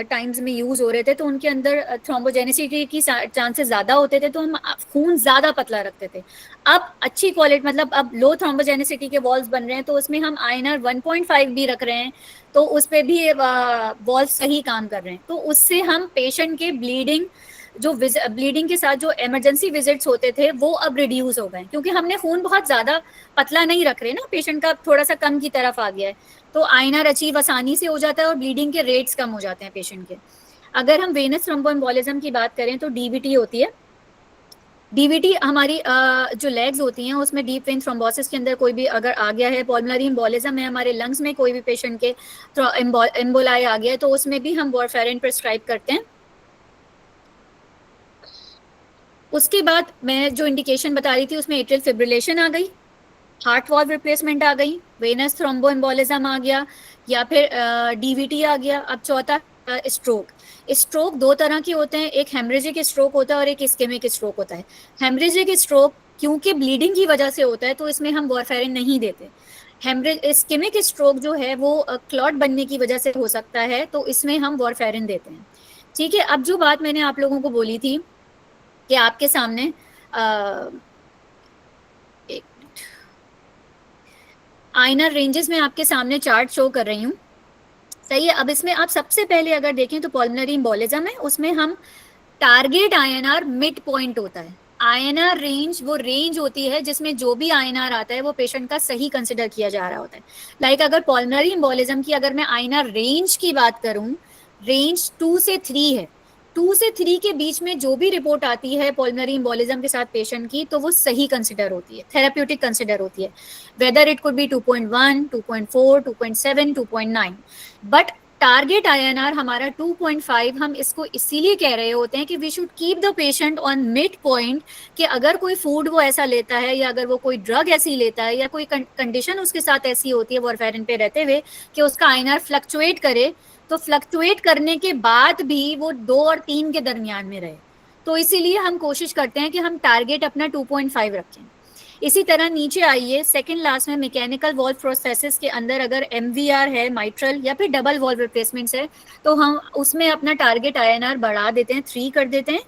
टाइम्स में यूज हो रहे थे तो उनके अंदर थ्रोम्बोजेनिसिटी की चांसेस ज्यादा होते थे, तो हम खून ज्यादा पतला रखते थे। अब अच्छी क्वालिटी मतलब अब लो थ्रोम्बोजेनिसिटी के वॉल्व बन रहे हैं तो उसमें हम आईएनआर 1.5 भी रख रहे हैं, तो उस पे भी वॉल्व सही काम कर रहे हैं। तो उससे हम पेशेंट के ब्लीडिंग के साथ जो इमरजेंसी विजिट्स होते थे वो अब रिड्यूस हो गए, क्योंकि हमने खून बहुत ज्यादा पतला नहीं रख रहे ना, पेशेंट का थोड़ा सा कम की तरफ आ गया है, तो आईएनआर अचीव आसानी से हो जाता है और ब्लीडिंग के रेट्स कम हो जाते हैं पेशेंट के। अगर हम वेनस थ्रोम्बोएम्बोलिज्म की बात करें तो डीवीटी होती है। डीवीटी हमारी जो लेग्स होती हैं उसमें डीप वेन थ्रोम्बोसिस के अंदर कोई भी अगर आ गया है, पल्मोनरी एम्बोलिज्म है हमारे लंग्स में, कोई भी पेशेंट के एम्बोलाई आ गया है तो उसमें भी हम वारफेरिन प्रिस्क्राइब करते हैं। उसके बाद मैं जो इंडिकेशन बता रही थी उसमें एट्रियल फिब्रिलेशन आ गई, हार्ट वॉल्व रिप्लेसमेंट आ गई, वेनस थ्रोम्बोएम्बोलिज्म आ गया, या फिर डीवीटी आ गया। अब चौथा स्ट्रोक। स्ट्रोक दो तरह के होते हैं, एक हेमरेजिक स्ट्रोक होता है और एक इस्केमिक स्ट्रोक होता है। हेमरेजिक स्ट्रोक क्योंकि ब्लीडिंग की वजह से होता है तो इसमें हम वारफेरिन नहीं देते। इस्केमिक स्ट्रोक जो है वो क्लॉट बनने की वजह से हो सकता है, तो इसमें हम वारफेरिन देते हैं। ठीक है, अब जो बात मैंने आप लोगों को बोली थी कि आपके सामने आईएनआर रेंजेस में आपके सामने चार्ट शो कर रही हूँ, सही है। अब इसमें आप सबसे पहले अगर देखें तो पल्मोनरी एम्बोलिज्म है, उसमें हम टारगेट आईएनआर मिड पॉइंट होता है। आईएनआर रेंज वो रेंज होती है जिसमें जो भी आईएनआर आता है वो पेशेंट का सही कंसिडर किया जा रहा होता है। लाइक अगर पल्मोनरी एम्बोलिज्म की अगर मैं आईएनआर रेंज की बात करूं, रेंज 2 से 3 है। 2 से 3 के बीच में जो भी रिपोर्ट आती है पल्मोनरी एम्बोलिज्म के साथ पेशेंट की तो वो सही कंसिडर होती है, थेराप्यूटिक कंसिडर होती है, whether it could be 2.1, 2.4, 2.7, 2.9। But target INR हमारा 2.5 हम इसको इसीलिए कह रहे होते हैं कि we should keep the patient on mid point, कि अगर कोई फूड वो ऐसा लेता है या अगर वो कोई ड्रग ऐसी लेता है या कोई कंडीशन उसके साथ ऐसी होती है वारफेरिन पे रहते हुए कि उसका आईएनआर फ्लक्चुएट करे, तो फ्लक्चुएट करने के बाद भी वो 2 और 3 के दरमियान में रहे। तो इसीलिए हम कोशिश करते हैं कि हम टारगेट अपना 2.5 रखें। इसी तरह नीचे आइए, सेकंड लास्ट में मैकेनिकल वॉल्व प्रोसेसेस के अंदर अगर एमवीआर है, माइट्रल या फिर डबल वॉल्व रिप्लेसमेंट्स है तो हम उसमें अपना टारगेट आईएनआर बढ़ा देते हैं, 3 कर देते हैं।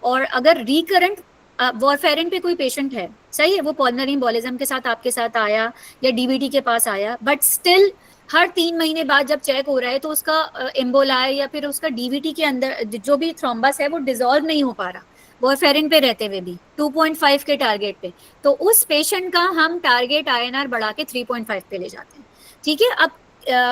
और अगर रिकरेंट वारफेरिन पे कोई पेशेंट है, सही है, वो पल्मोनरी एम्बोलिज्म के साथ आपके साथ आया या डीवीटी के पास आया, बट स्टिल हर 3 महीने बाद जब चेक हो रहा है तो उसका एम्बोलाई या फिर उसका डीवीटी के अंदर जो भी थ्रोम्बस है वो डिसॉल्व नहीं हो पा रहा वारफेरिन पे रहते हुए भी 2.5 के टारगेट पे, तो उस पेशेंट का हम टारगेट आईएनआर बढ़ा के 3.5 पे ले जाते हैं। ठीक है, अब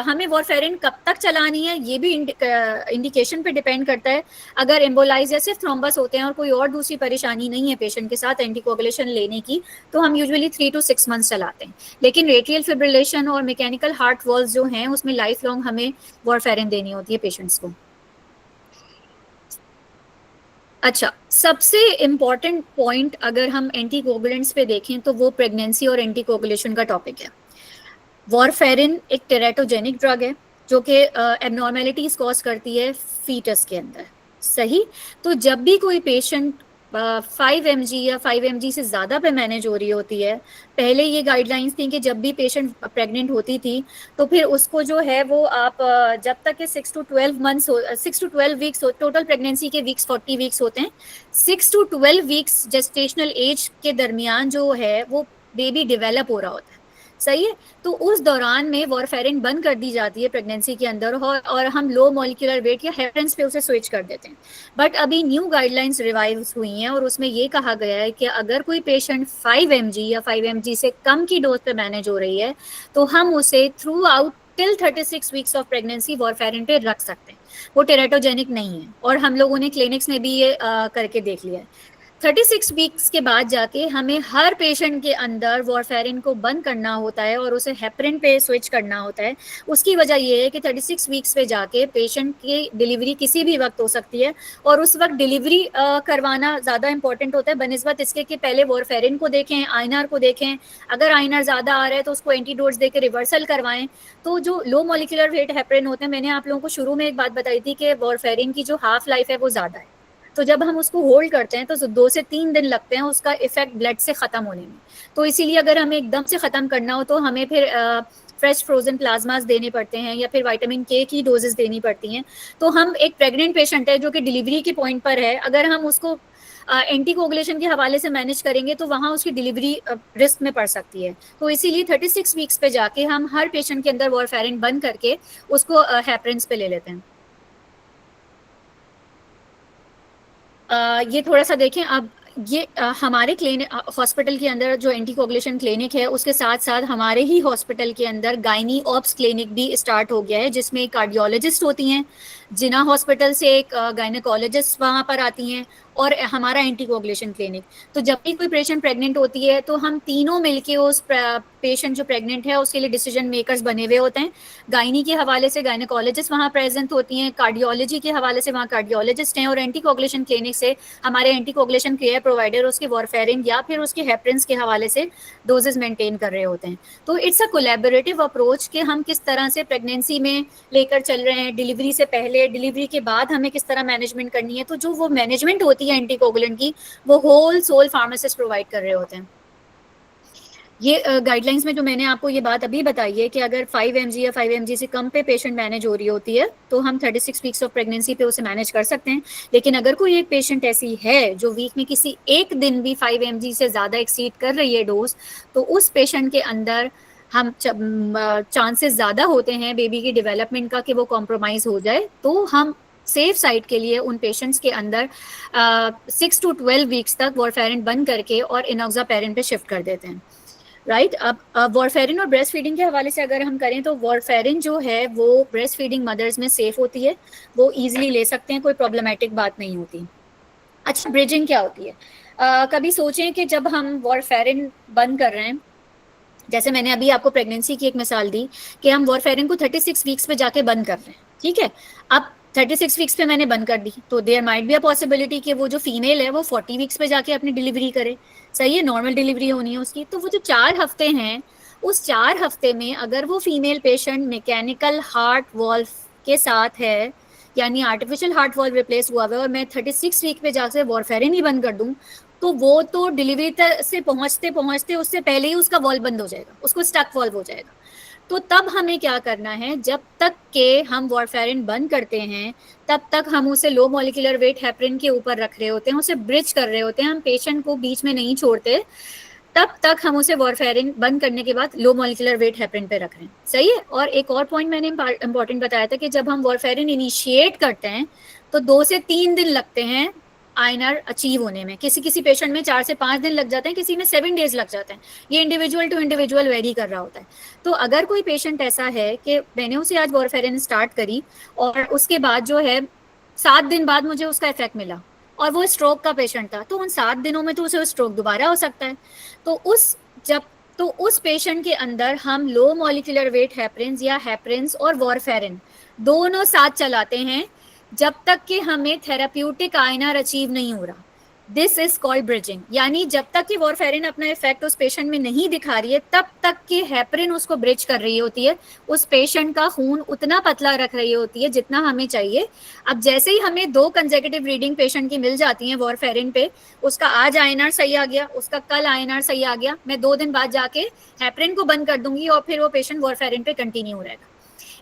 हमें वारफेरिन कब तक चलानी है ये भी इंडिकेशन पे डिपेंड करता है। अगर एम्बोलाइज या सिर्फ थ्रोम्बस होते हैं और कोई और दूसरी परेशानी नहीं है पेशेंट के साथ एंटीकोगुलेशन लेने की, तो हम यूजुअली 3 to 6 months चलाते हैं। लेकिन रेट्रियल फिब्रिलेशन और मैकेनिकल हार्ट वॉल्व जो हैं उसमें लाइफ लॉन्ग हमें वारफेरिन देनी होती है पेशेंट्स को। अच्छा, सबसे इम्पॉर्टेंट पॉइंट अगर हम एंटीकोगुलेंट्स पे देखें तो वो प्रेगनेंसी और एंटीकोगुलेशन का टॉपिक है। वारफेरिन एक टेरेटोजेनिक ड्रग है जो कि एबनॉर्मेलिटीज कॉज करती है फीटस के अंदर, सही। तो जब भी कोई पेशेंट 5 mg या 5 mg से ज़्यादा पे मैनेज हो रही होती है, पहले ये गाइडलाइंस थी कि जब भी पेशेंट प्रेग्नेंट होती थी तो फिर उसको जो है वो आप जब तक के 6 to 12 वीक्स हो, टोटल प्रेगनेंसी के वीक्स 40 वीक्स होते हैं, 6 to 12 वीक्स जेस्टेशनल एज के दरमियान जो है वो बेबी डेवलप हो रहा होता है, सही है। तो उस दौरान में वारफेरिन बंद कर दी जाती है प्रेगनेंसी के अंदर और हम लो मॉलिक्यूलर वेट या हेपरेंस पे उसे स्विच कर देते हैं। बट अभी न्यू गाइडलाइंस रिवाइव हुई हैं और उसमें ये कहा गया है कि अगर कोई पेशेंट 5 mg या 5 mg से कम की डोज पे मैनेज हो रही है तो हम उसे through out till 36 weeks of pregnancy warfarin पे रख सकते हैं। वो टेरेटोजेनिक नहीं है और हम लोगों ने क्लिनिक्स में भी ये करके देख लिया है। 36 वीक्स के बाद जाके हमें हर पेशेंट के अंदर वारफेरिन को बंद करना होता है और उसे हेपरिन पे स्विच करना होता है। उसकी वजह ये है कि 36 वीक्स पे जाके पेशेंट की डिलीवरी किसी भी वक्त हो सकती है और उस वक्त डिलीवरी करवाना ज़्यादा इंपॉर्टेंट होता है बनिस्बत इसके कि पहले वारफेरिन को देखें, आईएनआर को देखें, अगर आईएनआर ज़्यादा आ रहा है तो उसको एंटीडोट्स दे के रिवर्सल करवाएं। तो जो लो मॉलिक्यूलर वेट हेपरिन होते हैं, मैंने आप लोगों को शुरू में एक बात बताई थी कि वारफेरिन की जो हाफ लाइफ है वो ज़्यादा है, तो जब हम उसको होल्ड करते हैं तो 2 से 3 दिन लगते हैं उसका इफेक्ट ब्लड से ख़त्म होने में। तो इसीलिए अगर हमें एकदम से ख़त्म करना हो तो हमें फिर फ्रेश फ्रोजन प्लाज्मास देने पड़ते हैं या फिर विटामिन के की डोजेस देनी पड़ती हैं। तो हम एक प्रेग्नेंट पेशेंट है जो कि डिलीवरी के पॉइंट पर है, अगर हम उसको एंटीकोगुलेशन के हवाले से मैनेज करेंगे तो वहाँ उसकी डिलीवरी रिस्क में पड़ सकती है। तो इसीलिए 36 वीक्स पे जाके हम हर पेशेंट के अंदर वॉरफेरिन बंद करके उसको हेपरिन्स पे ले लेते हैं। ये थोड़ा सा देखें अब, ये हमारे क्लिनिक हॉस्पिटल के अंदर जो एंटीकोगुलेशन क्लिनिक है उसके साथ साथ हमारे ही हॉस्पिटल के अंदर गायनी ऑप्स क्लिनिक भी स्टार्ट हो गया है, जिसमें कार्डियोलॉजिस्ट होती हैं, जिना हॉस्पिटल से एक गायनेकोलॉजिस्ट वहाँ पर आती हैं, और हमारा एंटीकोगुलेशन क्लिनिक। तो जब भी कोई पेशेंट प्रेग्नेंट होती है तो हम तीनों मिलके उस पेशेंट जो प्रेग्नेंट है उसके लिए डिसीजन मेकर्स बने हुए होते हैं। गायनी के हवाले से गायनेकोलॉजिस्ट वहाँ प्रेजेंट होती हैं, कार्डियोलॉजी के हवाले से वहाँ कार्डियोलॉजिस्ट हैं, और एंटीकोगुलेशन क्लिनिक से हमारे एंटीकोगुलेशन केयर प्रोवाइडर उसके वॉरफेरिन या फिर उसके हेपरिन्स के हवाले से डोजेस मेंटेन कर रहे होते हैं। तो इट्स अ कोलैबोरेटिव अप्रोच कि हम किस तरह से प्रेगनेंसी में लेकर चल रहे हैं, डिलीवरी से पहले, डिलीवरी के बाद हमें किस तरह मैनेजमेंट करनी है। तो जो वो मैनेजमेंट होती है एंटीकोगुलेंट की, वो होल सोल फार्मासिस्ट प्रोवाइड कर रहे होते हैं। ये गाइडलाइंस में जो मैंने आपको ये बात अभी बताई है कि अगर 5 mg या 5 mg से कम पे पेशेंट मैनेज हो रही होती है तो हम 36 वीक्स ऑफ प्रेगनेंसी पे उसे मैनेज कर सकते हैं। लेकिन अगर कोई एक पेशेंट ऐसी है जो वीक में किसी एक दिन भी 5 mg से ज़्यादा एक्सीड कर रही है डोज, तो उस पेशेंट के अंदर हम चांसेस ज़्यादा होते हैं बेबी की डेवलपमेंट का कि वो कॉम्प्रोमाइज़ हो जाए। तो हम सेफ साइड के लिए उन पेशेंट्स के अंदर 6 to 12 वीक्स तक वॉरफेरिन बंद करके और इनॉक्सापेरिन पे शिफ्ट कर देते हैं। राइट अब वॉरफेरिन और ब्रेस्ट फीडिंग के हवाले से अगर हम करें तो वॉरफेरिन जो है वो ब्रेस्ट फीडिंग मदर्स में सेफ होती है, वो इजीली ले सकते हैं, कोई प्रॉब्लमेटिक बात नहीं होती। अच्छा, ब्रिजिंग क्या होती है? कभी सोचें कि जब हम वॉरफेरिन बंद कर रहे हैं, जैसे मैंने अभी आपको प्रेगनेंसी की एक मिसाल दी कि हम वॉरफेरिन को 36 वीक्स पे जाके बंद कर रहे हैं, ठीक है। अब 36 वीक्स पे मैंने बंद कर दी तो there might be a possibility कि वो जो फीमेल है वो 40 वीक्स पे जाके अपनी डिलीवरी करे, सही है, नॉर्मल डिलीवरी होनी है उसकी। तो वो जो 4 हफ्ते हैं, उस 4 हफ्ते में अगर वो female patient mechanical heart valve के साथ है, यानी आर्टिफिशियल हार्ट वॉल्व रिप्लेस हुआ है, और मैं 36 वीक पे जाके वॉरफेरिन ही बंद कर दूं, तो वो तो डिलीवरी से पहुंचते पहुंचते उससे पहले ही उसका वॉल्व बंद हो जाएगा, उसको स्टक वॉल्व हो जाएगा। तो तब हमें क्या करना है, जब तक के हम वॉरफेरिन बंद करते हैं तब तक हम उसे लो मॉलिक्यूलर वेट हेपरिन के ऊपर रख रहे होते हैं, उसे ब्रिज कर रहे होते हैं, हम पेशेंट को बीच में नहीं छोड़ते। तब तक हम उसे वॉरफेरिन बंद करने के बाद लो मॉलिक्यूलर वेट हेपरिन पे रख रहे हैं, सही है। और एक और पॉइंट मैंने इंपॉर्टेंट बताया था कि जब हम वॉरफेरिन इनिशिएट करते हैं तो 2 से 3 दिन लगते हैं आईएनआर अचीव होने में। किसी किसी पेशेंट में 4 से 5 दिन लग जाते हैं, किसी में 7 डेज लग जाते हैं, ये इंडिविजुअल टू इंडिविजुअल वेरी कर रहा होता है। तो अगर कोई पेशेंट ऐसा है कि मैंने उसे आज वॉरफेरिन स्टार्ट करी और उसके बाद जो है 7 दिन बाद मुझे उसका इफेक्ट मिला और वो स्ट्रोक का पेशेंट था, तो उन 7 दिनों में तो उसे स्ट्रोक दोबारा हो सकता है। तो उस पेशेंट के अंदर हम लो मॉलिक्यूलर वेट हेपरिन्स या हेपरिन्स और वॉरफेरिन दोनों साथ चलाते हैं जब तक कि हमें थेराप्यूटिक आईएनआर अचीव नहीं हो रहा। दिस इज कॉल्ड ब्रिजिंग, यानी जब तक कि वॉरफेरिन अपना इफेक्ट उस पेशेंट में नहीं दिखा रही है तब तक कि हेपरिन उसको ब्रिज कर रही होती है, उस पेशेंट का खून उतना पतला रख रही होती है जितना हमें चाहिए। अब जैसे ही हमें 2 कंसेक्यूटिव रीडिंग पेशेंट की मिल जाती हैं वॉरफेरिन पे, उसका आज आईएनआर सही आ गया, उसका कल आईएनआर सही आ गया, मैं 2 दिन बाद जाके हेपरिन को बंद कर दूंगी और फिर वो पेशेंट वॉरफेरिन पे कंटिन्यू रहेगा।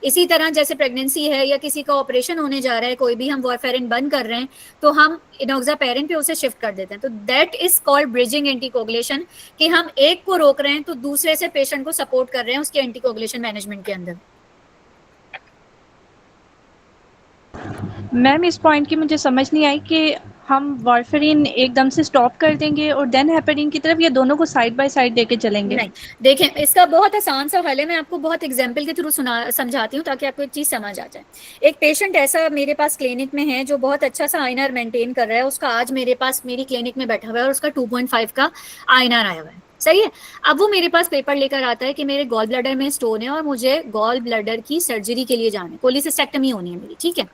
इसी तरह जैसे प्रेगनेंसी है या किसी का ऑपरेशन होने जा रहा है, कोई भी हम वॉरफेरिन बंद कर रहे हैं तो हम इनॉक्सापेरिन पे उसे शिफ्ट कर देते हैं। तो that is called bridging anticoagulation, कि हम एक को रोक रहे हैं तो दूसरे से पेशेंट को सपोर्ट कर रहे हैं उसके एंटीकोगुलेशन मैनेजमेंट के अंदर। मैम इस पॉइंट की मुझे समझ नहीं आई कि हम वॉरफेरिन एकदम से स्टॉप कर देंगे और देन हेपरिन की तरफ, या दोनों को साइड बाय साइड लेके चलेंगे? नहीं, देखें इसका बहुत आसान सा हल है, मैं आपको बहुत एग्जाम्पल के थ्रू समझाती हूँ ताकि आपको एक चीज़ समझ आ जाए। एक पेशेंट ऐसा मेरे पास क्लिनिक में है जो बहुत अच्छा सा आईएनआर मेंटेन कर रहा है, उसका आज मेरे पास मेरी क्लिनिक में बैठा हुआ है और उसका 2.5 का आईएनआर आया हुआ है, सही है। अब वो मेरे पास पेपर लेकर आता है कि मेरे गॉल ब्लैडर में स्टोन है और मुझे गॉल ब्लैडर की सर्जरी के लिए जाना है, कोलिसिस्टेक्टमी होनी है मेरी, ठीक है।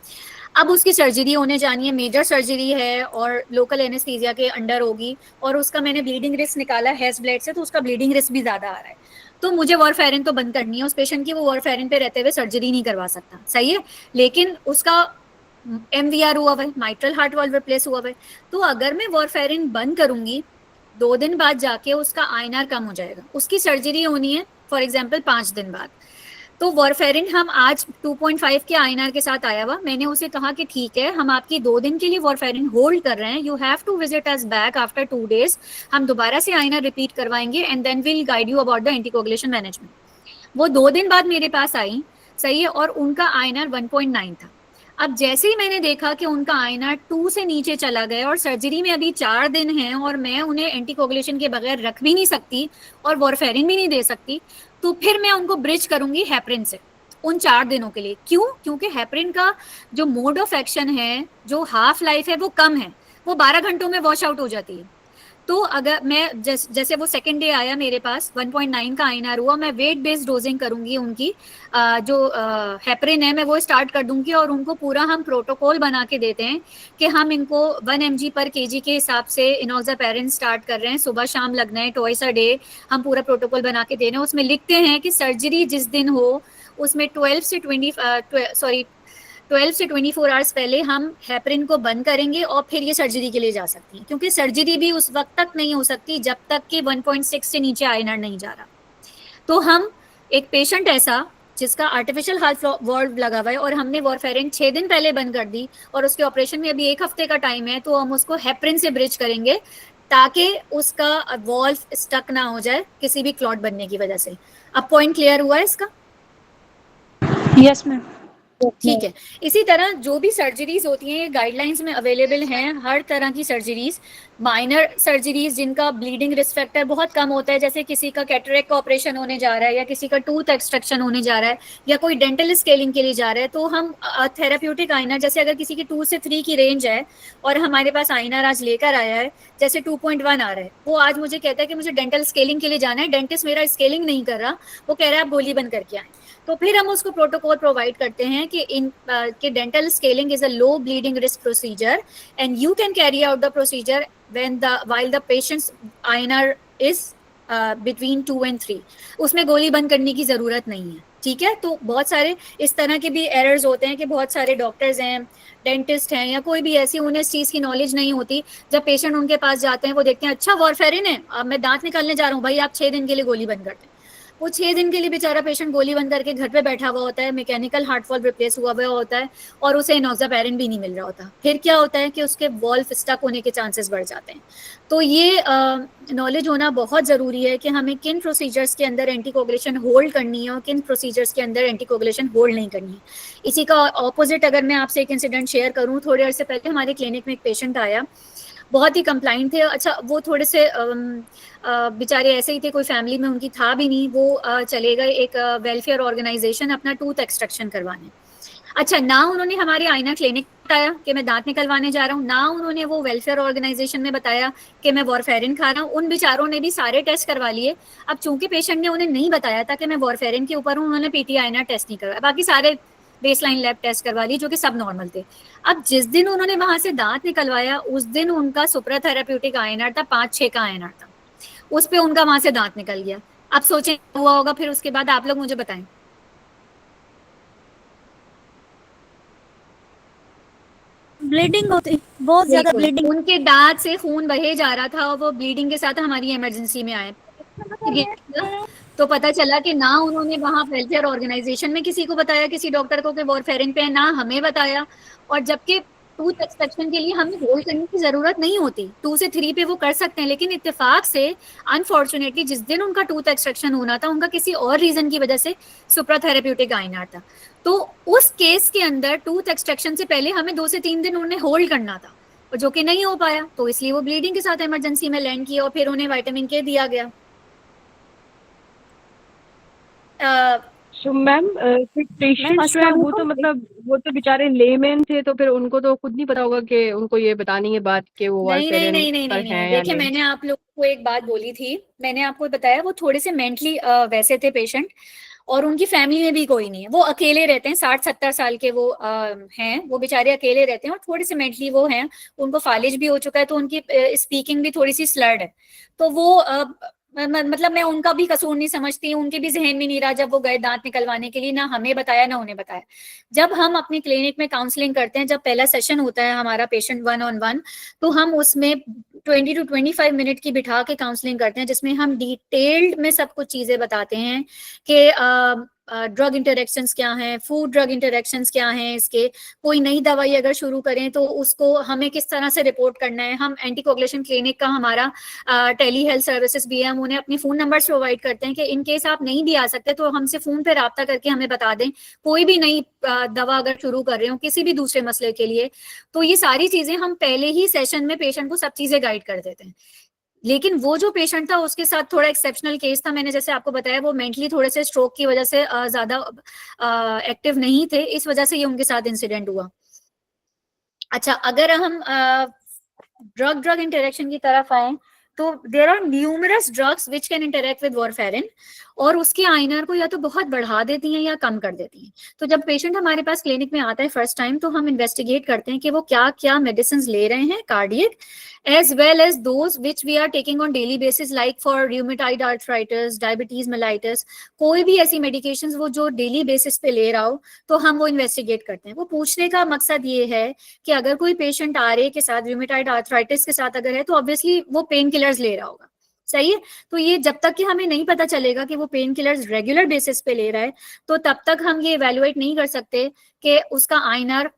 अब उसकी सर्जरी होने जानी है, मेजर सर्जरी है और लोकल एनेस्थीसिया के अंडर होगी, और उसका मैंने ब्लीडिंग रिस्क निकाला हेस ब्लड से, तो उसका ब्लीडिंग रिस्क भी ज़्यादा आ रहा है। तो मुझे वॉरफेरिन तो बंद करनी है उस पेशेंट की, वो वॉरफेरिन पे रहते हुए सर्जरी नहीं करवा सकता, सही है। लेकिन उसका MVR हुआ हुआ है, माइट्रल हार्ट वाल्व रिप्लेस हुआ हुआ है, तो अगर मैं वॉरफेरिन बंद करूंगी 2 दिन बाद जाके उसका INR कम हो जाएगा, उसकी सर्जरी होनी है फॉर एग्जाम्पल 5 दिन बाद, तो वॉरफेरिन हम आज 2.5 के INR के साथ आया हुआ, मैंने उसे कहा कि ठीक है हम आपकी 2 दिन के लिए वॉरफेरिन होल्ड कर रहे हैं, you have to visit us back after 2 days, हम दोबारा से INR रिपीट करवाएंगे and then will guide you about the anticoagulation management. वो 2 दिन बाद मेरे पास आई, सही है, और उनका INR 1.9 था। अब जैसे ही मैंने देखा कि उनका INR 2 से नीचे चला गया और सर्जरी में अभी 4 दिन हैं और मैं उन्हें एंटीकोगुलेशन के बगैर रख भी नहीं सकती और वॉरफेरिन भी नहीं दे सकती, तो फिर मैं उनको ब्रिज करूंगी हेपरिन से उन 4 दिनों के लिए। क्यों? क्योंकि हेपरिन का जो मोड ऑफ एक्शन है, जो हाफ लाइफ है, वो कम है, वो 12 घंटों में वॉश आउट हो जाती है। तो अगर मैं जैसे वो सेकेंड डे आया मेरे पास 1.9 का INR हुआ, मैं वेट बेस्ड डोजिंग करूंगी उनकी, जो हेपरिन है मैं वो स्टार्ट कर दूंगी और उनको पूरा हम प्रोटोकॉल बना के देते हैं कि हम इनको 1 mg पर kg के हिसाब से इनॉक्सापैरिन स्टार्ट कर रहे हैं, सुबह शाम लगना है, ट्वाइस अ डे, हम पूरा प्रोटोकॉल बना के दे रहे हैं। उसमें लिखते हैं कि सर्जरी जिस दिन हो उसमें 12 से 24 आवर्स पहले हम हेपरिन को बंद करेंगे और फिर ये सर्जरी के लिए जा सकती है, क्योंकि सर्जरी भी उस वक्त तक नहीं हो सकती जब तक कि 1.6 से नीचे INR नहीं जा रहा। तो हम एक पेशेंट ऐसा जिसका आर्टिफिशियल हार्ट वाल्व लगा हुआ है और हमने वॉरफेरिन 6 दिन पहले बंद कर दी और उसके ऑपरेशन में अभी 1 हफ्ते का टाइम है, तो हम उसको हेपरिन से ब्रिज करेंगे ताकि उसका वाल्व स्टक ना हो जाए किसी भी क्लॉट बनने की वजह से। अब पॉइंट क्लियर हुआ है इसका? Yes ma'am. ठीक है। इसी तरह जो भी सर्जरीज होती हैं ये गाइडलाइंस में अवेलेबल हैं, हर तरह की सर्जरीज, माइनर सर्जरीज जिनका ब्लीडिंग रिस्क फैक्टर बहुत कम होता है, जैसे किसी का कैटरेक्ट का ऑपरेशन होने जा रहा है या किसी का टूथ एक्सट्रैक्शन होने जा रहा है या कोई डेंटल स्केलिंग के लिए जा रहा है, तो हम थेराप्यूटिक INR, जैसे अगर किसी की 2 से 3 की रेंज है और हमारे पास INR आज लेकर आया है जैसे 2.1 आ रहा है, वो आज मुझे कहता है कि मुझे डेंटल स्केलिंग के लिए जाना है, डेंटिस्ट मेरा स्केलिंग नहीं कर रहा, वो कह रहा है आप गोली बंद करके आए, तो फिर हम उसको प्रोटोकॉल प्रोवाइड करते हैं कि dental scaling is a low bleeding risk procedure and you can carry out the procedure while the patient's INR is between 2 and 3, उसमें गोली बंद करने की जरूरत नहीं है। ठीक है, तो बहुत सारे इस तरह के भी एरर्स होते हैं कि बहुत सारे डॉक्टर्स हैं, डेंटिस्ट हैं या कोई भी ऐसी, उन्हें इस चीज़ की नॉलेज नहीं होती, जब पेशेंट उनके पास जाते हैं वो देखते हैं अच्छा वॉरफेरिन है, अब मैं दांत निकालने जा रहा हूँ, भाई आप 6 दिन के लिए गोली बंद करते हैं। वो 6 दिन के लिए बेचारा पेशेंट गोली बंद करके घर पे बैठा हुआ होता है, मैकेनिकल हार्ट वाल्व रिप्लेस हुआ होता है और उसे इनॉक्सापैरिन भी नहीं मिल रहा होता, फिर क्या होता है कि उसके वाल्व स्टक होने के चांसेस बढ़ जाते हैं। तो ये नॉलेज होना बहुत ज़रूरी है कि हमें किन प्रोसीजर्स के अंदर एंटीकोगुलेशन होल्ड करनी है और किन प्रोसीजर्स के अंदर एंटीकोगुलेशन होल्ड नहीं करनी है। इसी का ऑपोजिट अगर मैं आपसे एक इंसिडेंट शेयर करूँ, थोड़े अर्से पहले हमारे क्लिनिक में एक पेशेंट आया, बहुत ही कंप्लाइंट थे, अच्छा वो थोड़े से बेचारे ऐसे ही थे, कोई फैमिली में उनकी था भी नहीं, वो चले गए एक वेलफेयर ऑर्गेनाइजेशन अपना टूथ एक्सट्रैक्शन करवाने। अच्छा, ना उन्होंने हमारे आईना क्लिनिक बताया कि मैं दांत निकलवाने जा रहा हूँ, ना उन्होंने वो वेलफेयर ऑर्गेनाइजेशन में बताया कि मैं वॉरफेरिन खा रहा हूँ। उन बेचारों ने भी सारे टेस्ट करवा लिए। अब चूंकि पेशेंट ने उन्हें नहीं बताया था कि मैं वॉरफेरिन के ऊपर हूँ, उन्होंने पीटी आईना टेस्ट नहीं करवाया, बाकी सारे बेसलाइन लैब टेस्ट करवा लिए जो कि सब नॉर्मल थे। अब जिस दिन उन्होंने वहां से दांत निकलवाया उस दिन उनका सुप्रा थेराप्यूटिक INR था 5-6 का INR था, उस पे उनका वहां से दांत निकल गया। अब सोचें हुआ होगा फिर उसके बाद, आप लोग मुझे बताएं। ब्लीडिंग होती, बहुत ज्यादा ब्लीडिंग, उनके दांत से खून बहे जा रहा था और वो ब्लीडिंग के साथ हमारी इमरजेंसी में आए। तो पता चला कि ना उन्होंने वहां वेलफेयर ऑर्गेनाइजेशन में किसी को बताया, किसी डॉक्टर को कि वॉरफेरिन पे है, ना हमें बताया। और जबकि टूथ एक्सट्रैक्शन के लिए हमें होल्ड करने की जरूरत नहीं होती, 2 से 3 पे वो कर सकते हैं, लेकिन इत्तेफाक से अनफॉर्चुनेटली जिस दिन उनका टूथ एक्सट्रैक्शन होना था उनका किसी और रीजन की वजह से सुप्रा थेराप्यूटिक INR था। तो उस केस के अंदर टूथ एक्सट्रैक्शन से पहले हमें 2 से 3 दिन उन्हें होल्ड करना था, और जो कि नहीं हो पाया, तो इसलिए वो ब्लीडिंग के साथ इमरजेंसी में लैंड किया और फिर उन्हें विटामिन K दिया गया। सो मैम पेशेंट्स जो है वो तो मतलब वो तो बेचारे लेमैन थे, तो फिर उनको तो खुद नहीं पता होगा कि उनको ये बतानी है बात कि वो नहीं, देखिए मैंने आप लोगों को एक बात बोली थी, मैंने आपको बताया वो थोड़े से मेंटली वैसे थे पेशेंट, और उनकी फैमिली में भी कोई नहीं है, वो अकेले रहते हैं, 60-70 साल के वो हैं, वो बेचारे अकेले रहते हैं और थोड़े से मेंटली वो हैं, उनको फालिज भी हो चुका है, तो उनकी स्पीकिंग भी थोड़ी सी स्लर्ड है। तो वो मतलब मैं उनका भी कसूर नहीं समझती, उनके भी जहन में नहीं रहा जब वो गए दांत निकलवाने के लिए, ना हमें बताया ना उन्हें बताया। जब हम अपनी क्लिनिक में काउंसलिंग करते हैं, जब पहला सेशन होता है हमारा पेशेंट 1-on-1, तो हम उसमें 20 to 25 मिनट की बिठा के काउंसलिंग करते हैं, जिसमें हम डिटेल्ड में सब कुछ चीजें बताते हैं कि ड्रग इंटरेक्शंस क्या हैं, फूड ड्रग इंटरेक्शंस क्या हैं, इसके कोई नई दवाई अगर शुरू करें तो उसको हमें किस तरह से रिपोर्ट करना है। हम एंटीकोगुलेशन क्लिनिक का हमारा टेली हेल्थ सर्विसेज भी है, हम उन्हें अपनी फोन नंबर्स प्रोवाइड करते हैं कि इन केस आप नहीं भी आ सकते तो हमसे फोन पे राब्ता करके हमें बता दें, कोई भी नई दवा अगर शुरू कर रहे हो किसी भी दूसरे मसले के लिए। तो ये सारी चीजें हम पहले ही सेशन में पेशेंट को सब चीजें गाइड कर देते हैं। लेकिन वो जो पेशेंट था उसके साथ थोड़ा एक्सेप्शनल केस था, मैंने जैसे आपको बताया, वो मेंटली थोड़े से स्ट्रोक की वजह से ज्यादा एक्टिव नहीं थे, इस वजह से ये उनके साथ इंसिडेंट हुआ। अच्छा, अगर हम ड्रग इंटरेक्शन की तरफ आए तो there are numerous drugs which can interact with warfarin, और उसके आईएनआर को या तो बहुत बढ़ा देती हैं या कम कर देती हैं। तो जब पेशेंट हमारे पास क्लिनिक में आता है फर्स्ट टाइम, तो हम इन्वेस्टिगेट करते हैं कि वो क्या क्या मेडिसिन ले रहे हैं cardiac, as well as those which we are taking on daily basis, like for rheumatoid arthritis, diabetes mellitus, कोई भी ऐसी मेडिकेशंस वो जो डेली बेसिस पे ले रहा हो, तो हम वो इन्वेस्टिगेट करते हैं। वो पूछने का मकसद ये है कि अगर कोई पेशेंट आरए के साथ, rheumatoid arthritis के साथ अगर है, तो ऑब्वियसली वो पेन किलर्स ले रहा होगा, सही है। तो ये जब तक कि हमें नहीं पता चलेगा कि वो पेन किलर्स रेगुलर बेसिस पे ले रहा है, तो तब तक हम ये इवेल्युएट नहीं कर सकते कि उसका आईएनआर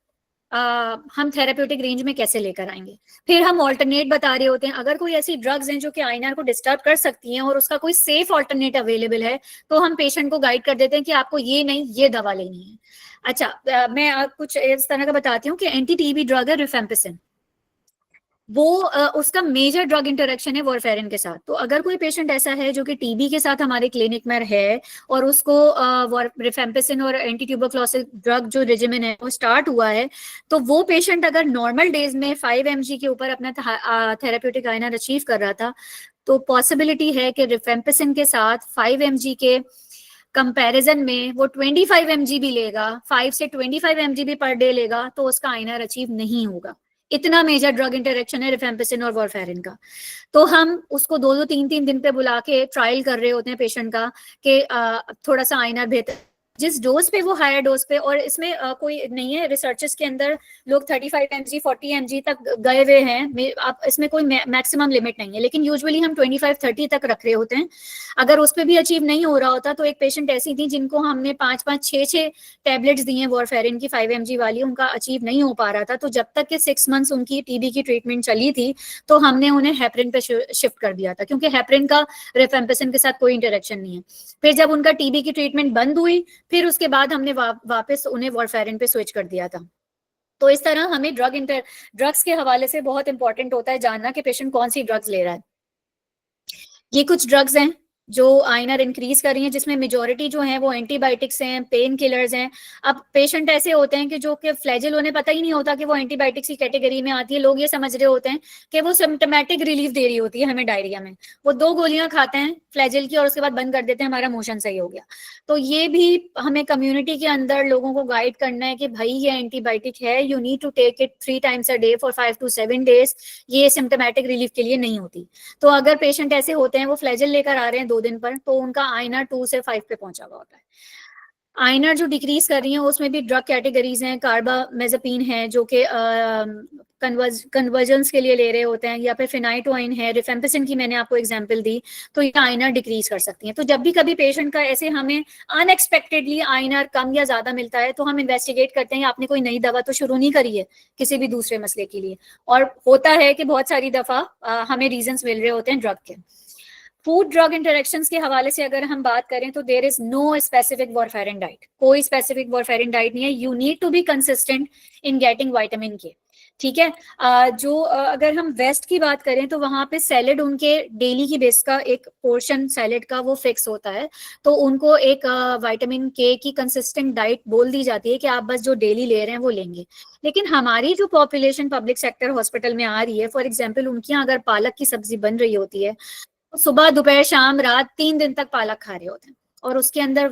हम थेरेप्यूटिक रेंज में कैसे लेकर आएंगे। फिर हम ऑल्टरनेट बता रहे होते हैं, अगर कोई ऐसी ड्रग्स हैं जो कि आईएनआर को डिस्टर्ब कर सकती हैं और उसका कोई सेफ ऑल्टरनेट अवेलेबल है, तो हम पेशेंट को गाइड कर देते हैं कि आपको ये नहीं ये दवा लेनी है। अच्छा, मैं कुछ इस तरह का बताती हूँ कि एंटी टीबी ड्रग है रिफेम्पिसिन, वो उसका मेजर ड्रग इंटरेक्शन है वॉरफेरिन के साथ। तो अगर कोई पेशेंट ऐसा है जो कि टीबी के साथ हमारे क्लिनिक में है और उसको रिफेम्पिसिन और एंटी ट्यूबरक्लोसिस ड्रग जो रेजिमेन है वो स्टार्ट हुआ है, तो वो पेशेंट अगर नॉर्मल डेज में 5 mg के ऊपर अपना थेरेप्यूटिक आईएनआर अचीव कर रहा था, तो पॉसिबिलिटी है कि रिफेम्पिसिन के साथ 5 mg के कंपैरिजन में वो 25 mg भी लेगा, 5 से 25 mg भी पर डे लेगा, तो उसका आईएनआर अचीव नहीं होगा। इतना मेजर ड्रग इंटरेक्शन है रिफेम्पिसिन और वॉरफेरिन का। तो हम उसको 2-2, 3-3 दिन पे बुला के ट्रायल कर रहे होते हैं पेशेंट का कि थोड़ा सा आईएनआर बेहतर, जिस डोज पे वो हायर डोज पे, और इसमें कोई नहीं है, रिसर्चेस के अंदर लोग 35 mg 40 mg तक गए हुए हैं, आप इसमें कोई मैक्सिमम लिमिट नहीं है, लेकिन यूजुअली हम 25-30 तक रख रहे होते हैं। अगर उस पर भी अचीव नहीं हो रहा होता, तो एक पेशेंट ऐसी थी जिनको हमने 5-5, 6-6 टैबलेट्स दी हैं वॉरफेरिन की 5 mg वाली, उनका अचीव नहीं हो पा रहा था। तो जब तक के 6 मंथ्स उनकी टीबी की ट्रीटमेंट चली थी, तो हमने उन्हें हेपरिन पे शिफ्ट कर दिया था, क्योंकि हेपरिन का रिफेम्पिसिन के साथ कोई इंटरेक्शन नहीं है। फिर जब उनका टीबी की ट्रीटमेंट बंद हुई, फिर उसके बाद हमने वापस उन्हें वॉरफेरिन पे स्विच कर दिया था। तो इस तरह हमें ड्रग्स के हवाले से बहुत इंपॉर्टेंट होता है जानना कि पेशेंट कौन सी ड्रग्स ले रहा है। ये कुछ ड्रग्स हैं जो आईएनआर इंक्रीज कर रही हैं, जिसमें मेजॉरिटी जो है वो एंटीबायोटिक्स हैं, पेन किलर्स हैं। अब पेशेंट ऐसे होते हैं कि जो कि फ्लैजिल, उन्हें पता ही नहीं होता कि वो एंटीबायोटिक्स की कैटेगरी में आती है। लोग ये समझ रहे होते हैं कि वो सिम्टोमेटिक रिलीफ दे रही होती है हमें डायरिया में, वो 2 गोलियां खाते हैं फ्लैजिल की और उसके बाद बंद कर देते हैं, हमारा मोशन सही हो गया। तो ये भी हमें कम्युनिटी के अंदर लोगों को गाइड करना है कि भाई ये एंटीबायोटिक है, you need to take it 3 times a day for 5 to 7 days, ये सिम्टोमेटिक रिलीफ के लिए नहीं होती। तो अगर पेशेंट ऐसे होते हैं वो फ्लैजिल लेकर आ रहे हैं 2 दिन पर, तो उनका आईएनआर 2 से 5 पे पहुंचा हुआ होता है। आईएनआर जो डिक्रीज कर रही है उसमें भी ड्रग कैटेगरीज हैं, कार्बामेज़ेपिन है जो कि कन्वर्जेंस के लिए ले रहे होते हैं, या फिर फिनाइटोइन है, रिफेम्पिसिन की मैंने आपको एग्जांपल दी, तो ये आईएनआर डिक्रीज कर सकती हैं। तो जब भी कभी पेशेंट का ऐसे हमें अनएक्सपेक्टेडली आईएनआर कम या ज्यादा मिलता है, तो हम इन्वेस्टिगेट करते हैं आपने कोई नई दवा तो शुरू नहीं करी है किसी भी दूसरे मसले के लिए। और होता है कि बहुत सारी दफा हमें रीजंस मिल रहे होते हैं ड्रग के। फूड ड्रग इंटरेक्शंस के हवाले से अगर हम बात करें तो there is no specific warfarin diet, कोई स्पेसिफिक वॉरफेरिन डाइट नहीं है। You need to be consistent in getting vitamin K, ठीक है। अगर हम वेस्ट की बात करें तो वहां पे सैलेड उनके डेली की बेस का एक पोर्शन सैलेड का वो फिक्स होता है, तो उनको एक विटामिन के की कंसिस्टेंट डाइट बोल दी जाती है कि आप बस जो डेली ले रहे हैं वो लेंगे। लेकिन हमारी जो पॉपुलेशन पब्लिक सेक्टर हॉस्पिटल में आ रही है, फॉर एग्जाम्पल उनकी यहाँ अगर पालक की सब्जी बन रही होती है, सुबह दोपहर शाम रात 3 दिन तक पालक खा रहे होते हैं, और उसके अंदर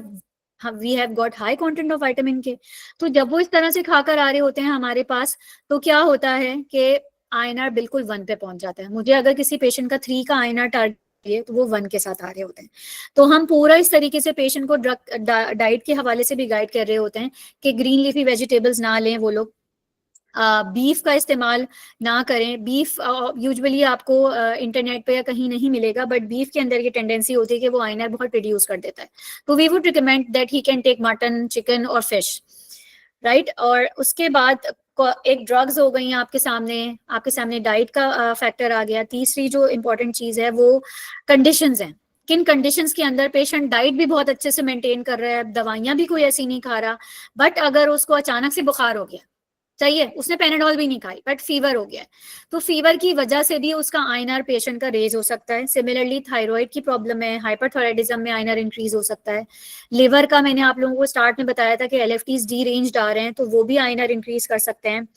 we have got high content of vitamin K. तो जब वो इस तरह से खाकर आ रहे होते हैं हमारे पास, तो क्या होता है कि आईएनआर बिल्कुल 1 पे पहुंच जाता है। मुझे अगर किसी पेशेंट का 3 का आईएनआर टारगेट चाहिए तो वो 1 के साथ आ रहे होते हैं। तो हम पूरा इस तरीके से पेशेंट को ड्रग डाइट के हवाले से भी गाइड कर रहे होते हैं कि ग्रीन लीफी वेजिटेबल्स ना लें वो लोग, बीफ का इस्तेमाल ना करें। बीफ यूजुअली आपको इंटरनेट पे या कहीं नहीं मिलेगा, बट बीफ के अंदर ये टेंडेंसी होती है कि वो आयनर बहुत प्रोड्यूस कर देता है। तो we would recommend that he can take mutton, chicken और फिश, राइट। और उसके बाद एक ड्रग्स हो गई आपके सामने डाइट का फैक्टर आ गया। तीसरी जो इम्पोर्टेंट चीज है वो कंडीशंस हैं, किन कंडीशंस के अंदर पेशेंट डाइट भी बहुत अच्छे से मेंटेन कर रहा है, दवाइयां भी कोई ऐसी नहीं खा रहा, बट अगर उसको अचानक से बुखार हो गया, चाहिए उसने पेनाडोल भी नहीं खाई बट फीवर हो गया है, तो फीवर की वजह से भी उसका आईएनआर पेशेंट का रेज हो सकता है। सिमिलरली थायराइड की प्रॉब्लम है, हाइपरथायराइडिज्म में आईएनआर इंक्रीज हो सकता है। लिवर का मैंने आप लोगों को स्टार्ट में बताया था कि एलएफटीज डी रेंज्ड आ रहे हैं, तो वो भी आईएनआर इंक्रीज कर सकते हैं।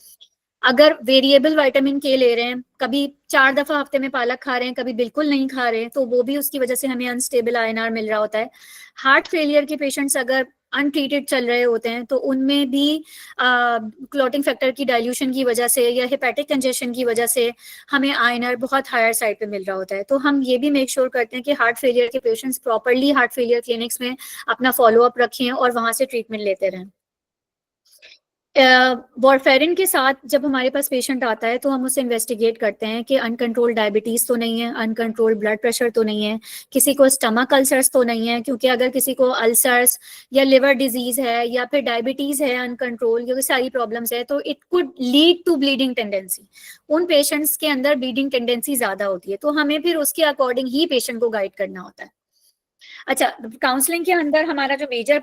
अगर वेरिएबल विटामिन के ले रहे हैं, कभी 4 दफा हफ्ते में पालक खा रहे हैं, कभी बिल्कुल नहीं खा रहे हैं, तो वो भी उसकी वजह से हमें अनस्टेबल आईएनआर मिल रहा होता है। हार्ट फेलियर के पेशेंट्स अगर अनट्रीटेड चल रहे होते हैं तो उनमें भी क्लॉटिंग फैक्टर की डाइल्यूशन की वजह से या हेपेटिक कंजेशन की वजह से हमें आईएनआर बहुत हायर साइड पे मिल रहा होता है। तो हम ये भी मेक श्योर करते हैं कि हार्ट फेलियर के patients properly heart failure clinics में अपना फॉलोअप रखें और वहां से ट्रीटमेंट लेते रहें। वॉरफेरिन के साथ जब हमारे पास पेशेंट आता है तो हम उसे इन्वेस्टिगेट करते हैं कि अनकंट्रोल्ड डायबिटीज तो नहीं है, अनकंट्रोल्ड ब्लड प्रेशर तो नहीं है, किसी को स्टमक अल्सर्स तो नहीं है, क्योंकि अगर किसी को अल्सर्स या लिवर डिजीज है या फिर डायबिटीज है अनकंट्रोल, क्योंकि सारी प्रॉब्लम्स है, तो it could lead to bleeding tendency. उन पेशेंट्स के अंदर ब्लीडिंग टेंडेंसी ज्यादा होती है, तो हमें फिर उसके अकॉर्डिंग ही पेशेंट को गाइड करना होता है। अच्छा, काउंसलिंग के अंदर हमारा जो मेजर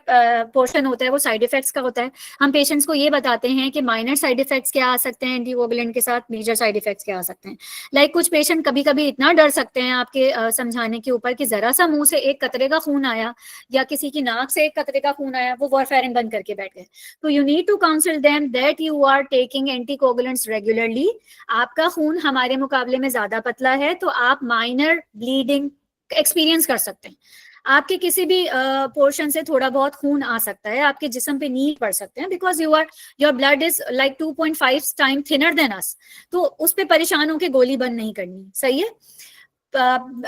पोर्शन होता है वो साइड इफेक्ट्स का होता है। हम पेशेंट्स को ये बताते हैं कि माइनर साइड इफेक्ट्स क्या आ सकते हैं एंटीकोगुलेंट के साथ, मेजर साइड इफेक्ट्स क्या आ सकते हैं। लाइक कुछ पेशेंट कभी कभी इतना डर सकते हैं आपके समझाने के ऊपर कि जरा सा मुंह से एक कतरे का खून आया या किसी की नाक से एक कतरे का खून आया, वो वॉरफेरिन बंद करके बैठ गए। तो you need to counsel them that you are taking anticoagulants regularly. आपका खून हमारे मुकाबले में ज्यादा पतला है, तो आप माइनर ब्लीडिंग एक्सपीरियंस कर सकते हैं। आपके किसी भी पोर्शन से थोड़ा बहुत खून आ सकता है, आपके जिस्म पे नील पड़ सकते हैं, because your blood is like 2.5 time thinner than us. तो उस पे परेशान होकर गोली बंद नहीं करनी, सही है।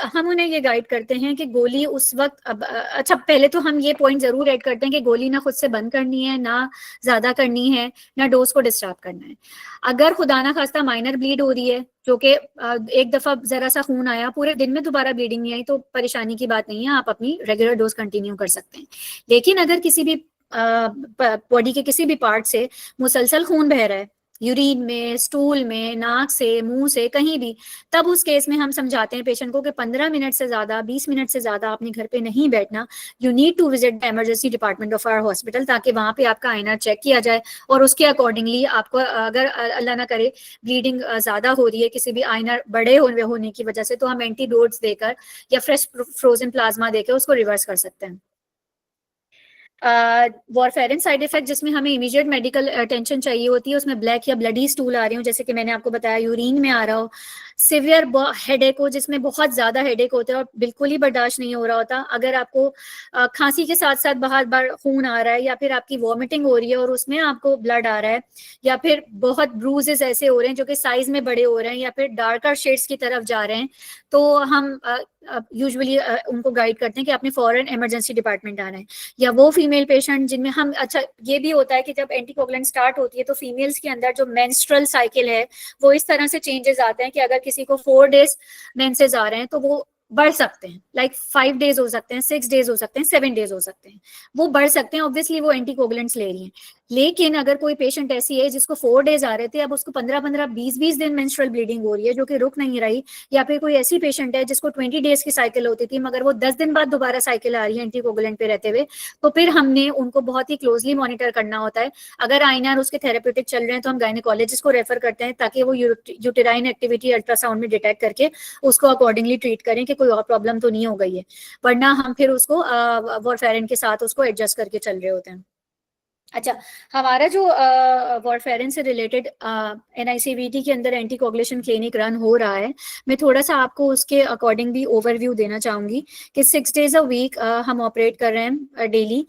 हम उन्हें ये गाइड करते हैं कि गोली उस वक्त अच्छा, पहले तो हम ये पॉइंट जरूर ऐड करते हैं कि गोली ना खुद से बंद करनी है, ना ज्यादा करनी है, ना डोज को डिस्टर्ब करना है। अगर खुदा ना खास्ता माइनर ब्लीड हो रही है, जो कि एक दफा जरा सा खून आया, पूरे दिन में दोबारा ब्लीडिंग नहीं आई, तो परेशानी की बात नहीं है, आप अपनी रेगुलर डोज कंटिन्यू कर सकते हैं। लेकिन अगर किसी भी बॉडी के किसी भी पार्ट से मुसलसल खून बह रहा है, यूरिन में, स्टूल में, नाक से, मुंह से, कहीं भी, तब उस केस में हम समझाते हैं पेशेंट को कि 15 मिनट से ज्यादा, 20 मिनट से ज्यादा अपने घर पे नहीं बैठना। You need to visit the emergency department of our hospital, ताकि वहां पे आपका आईएनआर चेक किया जाए और उसके अकॉर्डिंगली आपको, अगर अल्लाह ना करे ब्लीडिंग ज्यादा हो रही है किसी भी आईएनआर बड़े होने की वजह से, तो हम एंटीडोट्स देकर या फ्रेश फ्रोजन प्लाज्मा देकर उसको रिवर्स कर सकते हैं। वॉरफेरिन साइड इफेक्ट जिसमें हमें इमीडिएट मेडिकल अटेंशन चाहिए होती है, उसमें ब्लैक या ब्लडी स्टूल आ रही हो, जैसे कि मैंने आपको बताया, यूरिन में आ रहा हो, सिवियर हेडेक हो, जिसमें बहुत ज्यादा हेडेक होता है और बिल्कुल ही बर्दाश्त नहीं हो रहा होता, अगर आपको खांसी के साथ साथ बार बार खून आ रहा है, या फिर आपकी वॉमिटिंग हो रही है और उसमें आपको ब्लड आ रहा है, या फिर बहुत ब्रूजेस ऐसे हो रहे हैं जो कि साइज में बड़े हो रहे हैं, या फिर डार्कर शेड्स की तरफ जा रहे हैं, तो हम यूजुअली उनको गाइड करते हैं कि आपने फॉरन इमरजेंसी डिपार्टमेंट आना है। या वो फीमेल पेशेंट जिनमें हम, अच्छा ये भी होता है कि जब एंटीकोगुलेंट स्टार्ट होती है तो फीमेल्स के अंदर जो मेंस्ट्रुअल साइकिल है वो इस तरह से चेंजेस आते हैं कि अगर किसी को 4 डेज मेंसेस आ रहे हैं तो वो बढ़ सकते हैं, लाइक 5 डेज हो सकते हैं, 6 डेज हो सकते हैं, 7 डेज हो सकते हैं, वो बढ़ सकते हैं। ऑब्वियसली वो एंटीकोगुलेंट्स ले रही हैं। लेकिन अगर कोई पेशेंट ऐसी है जिसको 4 डेज आ रहे थे, अब उसको 15-15, 20-20 दिन मेंस्ट्रुअल ब्लीडिंग हो रही है जो कि रुक नहीं रही, या फिर कोई ऐसी पेशेंट है जिसको 20 डेज की साइकिल होती थी मगर वो 10 दिन बाद दोबारा साइकिल आ रही है एंटीकोगुलेंट पे रहते हुए, तो फिर हमने उनको बहुत ही क्लोजली मॉनिटर करना होता है। अगर आईएनआर उसके थेरेप्यूटिक चल रहे हैं तो हम गायनेकोलॉजिस्ट को रेफर करते हैं ताकि वो यूटेराइन एक्टिविटी अल्ट्रासाउंड में डिटेक्ट करके उसको अकॉर्डिंगली ट्रीट करें कि कोई और प्रॉब्लम तो नहीं हो गई है, वरना हम फिर उसको वॉरफेरिन के साथ उसको एडजस्ट करके चल रहे होते हैं। अच्छा, हमारा जो वॉरफेरिन से रिलेटेड NICVT के अंदर एंटी कोगुलेशन क्लिनिक रन हो रहा है, मैं थोड़ा सा आपको उसके अकॉर्डिंग भी ओवरव्यू देना चाहूंगी कि 6 days a week हम ऑपरेट कर रहे हैं डेली।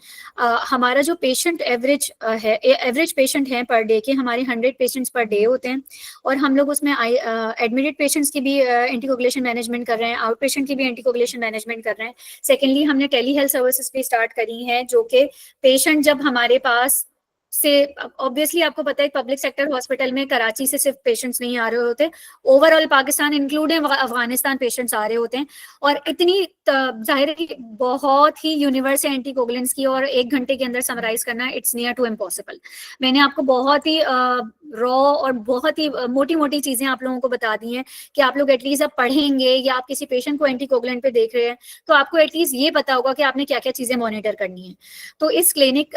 हमारा जो पेशेंट एवरेज पेशेंट है पर डे के, हमारे 100 पेशेंट्स पर डे होते हैं, और हम लोग उसमें एडमिटेड पेशेंट्स की भी एंटी कोगुलेशन मैनेजमेंट कर रहे हैं, आउट पेशेंट की भी एंटी कोगुलेशन मैनेजमेंट कर रहे हैं। सेकेंडली, हमने टेली हेल्थ सर्विसेज भी स्टार्ट करी हैं, जो कि पेशेंट जब हमारे पास से, ऑब्वियसली आपको पता है पब्लिक सेक्टर हॉस्पिटल में कराची से सिर्फ पेशेंट्स नहीं आ रहे होते, overall Pakistan including Afghanistan patients आ रहे होते हैं, और इतनी जाहिर है कि बहुत ही यूनिवर्स है एंटीकोगुलेंट्स की, और 1 घंटे के अंदर समराइज करना इट्स नियर टू इम्पॉसिबल। मैंने आपको बहुत ही रॉ और बहुत ही मोटी मोटी चीजें आप लोगों को बता दी हैं कि आप लोग एटलीस्ट अब पढ़ेंगे या आप किसी पेशेंट को एंटीकोगुलेंट पे देख रहे हैं तो आपको एटलीस्ट ये पता होगा कि आपने क्या क्या चीजें मॉनिटर करनी है। तो इस क्लिनिक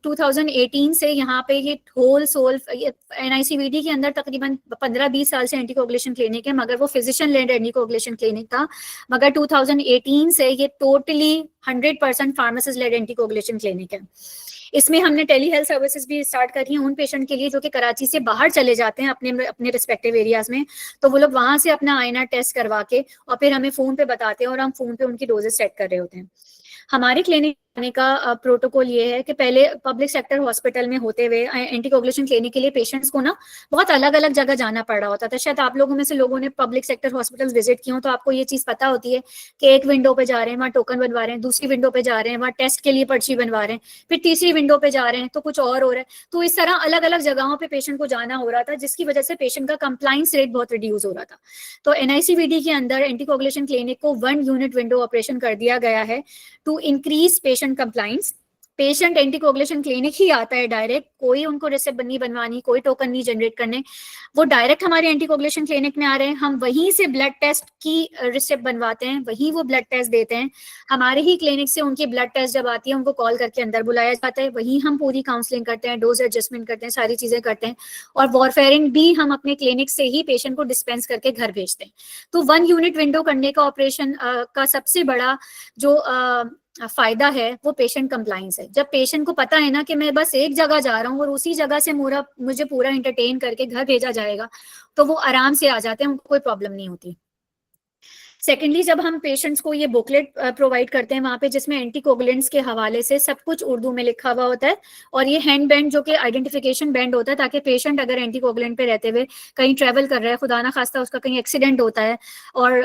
2018 से यहाँ पे ये होल सोल NICVT के अंदर तकरीबन 15-20 साल से एंटीकोगुलेशन क्लिनिक है, मगर वो फिजिशियन लेड एंटीकोगुलेशन क्लिनिक था। मगर 2018 से ये totally 100% pharmacist led anticoagulation clinic है। इसमें हमने टेली हेल्थ सर्विसेज भी स्टार्ट करी हैं उन पेशेंट के लिए जो कि कराची से बाहर चले जाते हैं अपने रिस्पेक्टिव एरियाज में, तो वो लोग वहां से अपना INR टेस्ट करवा के और फिर हमें फोन पे बताते हैं और हम फोन पे उनकी डोजेस सेट कर रहे होते हैं। हमारे क्लिनिक आने का प्रोटोकॉल ये है कि पहले पब्लिक सेक्टर हॉस्पिटल में होते हुए एंटीकोगुलेशन क्लिनिक के लिए पेशेंट्स को ना बहुत अलग अलग जगह जाना पड़ रहा होता था। शायद आप लोगों में से लोगों ने पब्लिक सेक्टर हॉस्पिटल विजिट किए हो तो आपको ये चीज पता होती है कि एक विंडो पे जा रहे हैं, वहाँ टोकन बनवा रहे हैं, दूसरी विंडो पे जा रहे हैं, वहाँ टेस्ट के लिए पर्ची बनवा रहे हैं, फिर तीसरी विंडो पे जा रहे हैं तो कुछ और हो रहा है। तो इस तरह अलग अलग जगहों पे पेशेंट को जाना हो रहा था, जिसकी वजह से पेशेंट का कंप्लाइंस रेट बहुत रिड्यूस हो रहा था। तो NICVT के अंदर एंटीकोगुलेशन क्लिनिक को 1 यूनिट विंडो ऑपरेशन कर दिया गया है to increase patient compliance. Patient anticoagulation clinic ही आता है डायरेक्ट, कोई उनको रिसिप्ट नहीं बनवानी, कोई टोकन नहीं जनरेट करने, वो डायरेक्ट हमारे एंटीकोगुलेशन क्लिनिक में आ रहे हैं, हम वहीं से ब्लड टेस्ट की रिसिप्ट बनवाते हैं, वहीं वो ब्लड टेस्ट देते हैं। हमारे ही क्लिनिक से उनकी ब्लड टेस्ट जब आती है उनको कॉल करके अंदर बुलाया जाता है, वहीं हम पूरी काउंसलिंग करते हैं, डोज एडजस्टमेंट करते हैं, सारी चीजें करते हैं, और वॉरफेरिन भी हम अपने क्लिनिक से ही पेशेंट को डिस्पेंस करके घर भेजते हैं। तो 1 यूनिट विंडो करने का ऑपरेशन का सबसे बड़ा जो फायदा है वो पेशेंट कंप्लाइंस है। जब पेशेंट को पता है ना कि मैं बस एक जगह जा रहा हूँ और उसी जगह से मुझे पूरा एंटरटेन करके घर भेजा जाएगा, तो वो आराम से आ जाते हैं, उनको कोई प्रॉब्लम नहीं होती। सेकेंडली, जब हम पेशेंट्स को ये बुकलेट प्रोवाइड करते हैं वहाँ पे जिसमें एंटीकोगुलेंट्स के हवाले से सब कुछ उर्दू में लिखा हुआ होता है, और ये हैंड बैंड जो कि आइडेंटिफिकेशन बैंड होता है, ताकि पेशेंट अगर एंटीकोगुलेंट पे रहते हुए कहीं ट्रेवल कर रहा है, खुदा ना खास्ता उसका कहीं एक्सीडेंट होता है और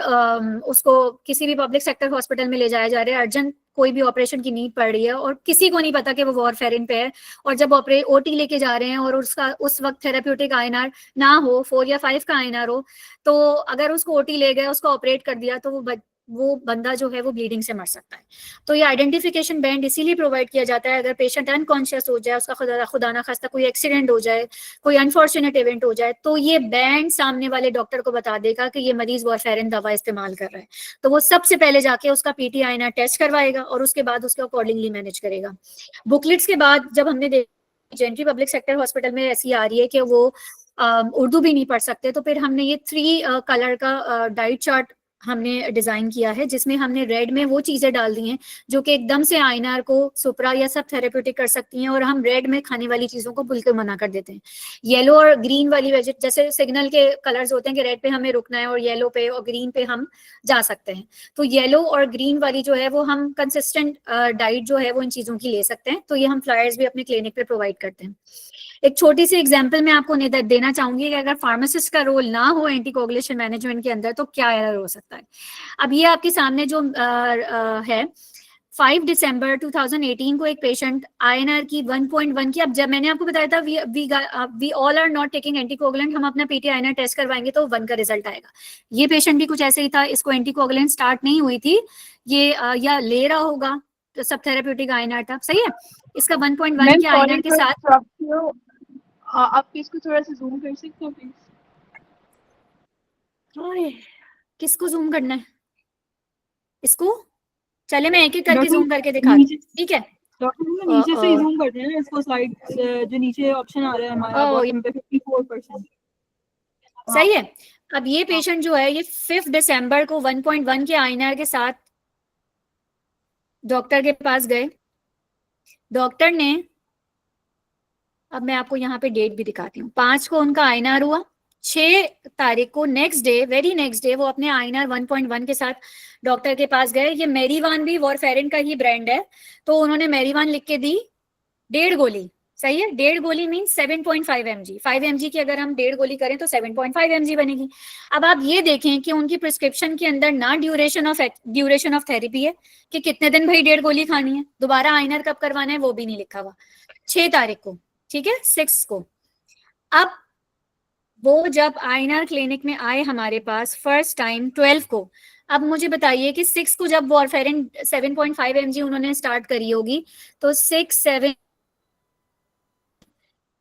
उसको किसी भी पब्लिक सेक्टर हॉस्पिटल में ले जाया जा रहा है, अर्जेंट कोई भी ऑपरेशन की नीड पड़ रही है और किसी को नहीं पता कि वो वॉरफेरिन पे है, और जब OT लेके जा रहे हैं और उसका उस वक्त थेराप्यूटिक INR ना हो, 4 या 5 का INR हो, तो अगर उसको OT ले गए, उसको ऑपरेट कर दिया, तो वो बंदा जो है वो ब्लीडिंग से मर सकता है। तो ये आइडेंटिफिकेशन बैंड इसीलिए प्रोवाइड किया जाता है, अगर पेशेंट अनकॉन्शियस हो जाए, उसका खुदा ना खास्ता कोई एक्सीडेंट हो जाए, कोई अनफॉर्चुनेट इवेंट हो जाए, तो ये बैंड सामने वाले डॉक्टर को बता देगा कि ये मरीज वॉरफेरिन दवा इस्तेमाल कर रहा है, तो वो सबसे पहले जाके उसका PT INR टेस्ट करवाएगा और उसके बाद उसके अकॉर्डिंगली मैनेज करेगा। बुकलेट्स के बाद जब हमने देखा जेंट्री पब्लिक सेक्टर हॉस्पिटल में ऐसी आ रही है कि वो उर्दू भी नहीं पढ़ सकते, तो फिर हमने ये 3 कलर का डाइट चार्ट हमने डिजाइन किया है, जिसमें हमने रेड में वो चीजें डाल दी हैं जो कि एकदम से INR को सुपरा या सब थेरेप्यूटिक कर सकती हैं, और हम रेड में खाने वाली चीजों को बिल्कुल मना कर देते हैं। येलो और ग्रीन वाली जैसे सिग्नल के कलर्स होते हैं कि रेड पे हमें रुकना है और येलो पे और ग्रीन पे हम जा सकते हैं, तो येलो और ग्रीन वाली जो है वो हम कंसिस्टेंट डाइट जो है वो इन चीजों की ले सकते हैं। तो ये हम फ्लायर्स भी अपने क्लिनिक पे प्रोवाइड करते हैं। एक छोटी सी एग्जांपल मैं आपको देना चाहूंगी कि अगर फार्मासिस्ट का रोल ना हो एंटीकोगुलेशन मैनेजमेंट के अंदर तो क्या एरर हो सकता है। अब ये आपके सामने जो है 5 दिसंबर 2018 को एक पेशेंट INR की 1.1 की, अब जब मैंने आपको बताया था we all are not taking anticoagulant, हम अपना PT INR टेस्ट करवाएंगे तो 1 का रिजल्ट आएगा। ये पेशेंट भी कुछ ऐसे ही था, इसको एंटीकोगुलेंट स्टार्ट नहीं हुई थी, ये या ले रहा होगा तो सब थेरेप्यूटिक INR था, सही है। इसका 1.1 के INR के साथ आप इसको थोड़ा सा जूम कर सकते हो प्लीज? किसको जूम करना है? इसको चले मैं एक एक करके जूम करके दिखाती हूँ, ठीक है। डॉक्टर नीचे से जूम करते हैं ना इसको, स्लाइड जो नीचे ऑप्शन आ रहा है हमारा बॉटम पे 54%, सही है। अब ये पेशेंट जो है ये 5 दिसंबर को 1.1 के INR के साथ डॉक्टर के पास गए, डॉक्टर ने अब मैं आपको यहाँ पे डेट भी दिखाती हूँ। 5 को उनका INR हुआ, 6 तारीख को next day, very next day, वो अपने INR 1.1 के साथ डॉक्टर के पास गए। ये मेरीवान भी वॉरफेरिन का ही ब्रांड है, तो उन्होंने मेरीवान लिख के दी 1.5 गोली। सही है, 1.5 गोली मीन 7.5 mg। 5 mg की अगर हम 1.5 गोली करें तो 7.5 mg बनेगी। अब आप ये देखें कि उनकी प्रिस्क्रिप्शन के अंदर ना ड्यूरेशन ऑफ थेरेपी है कि कितने दिन भाई 1.5 गोली खानी है, दोबारा आइनर कब करवाना है वो भी नहीं लिखा हुआ। 6 तारीख को, ठीक है, 6 को। अब वो जब आइनर क्लिनिक में आए हमारे पास फर्स्ट टाइम 12 को, अब मुझे बताइए कि 6 को जब वॉरफेरिन 7.5 mg उन्होंने स्टार्ट करी होगी, तो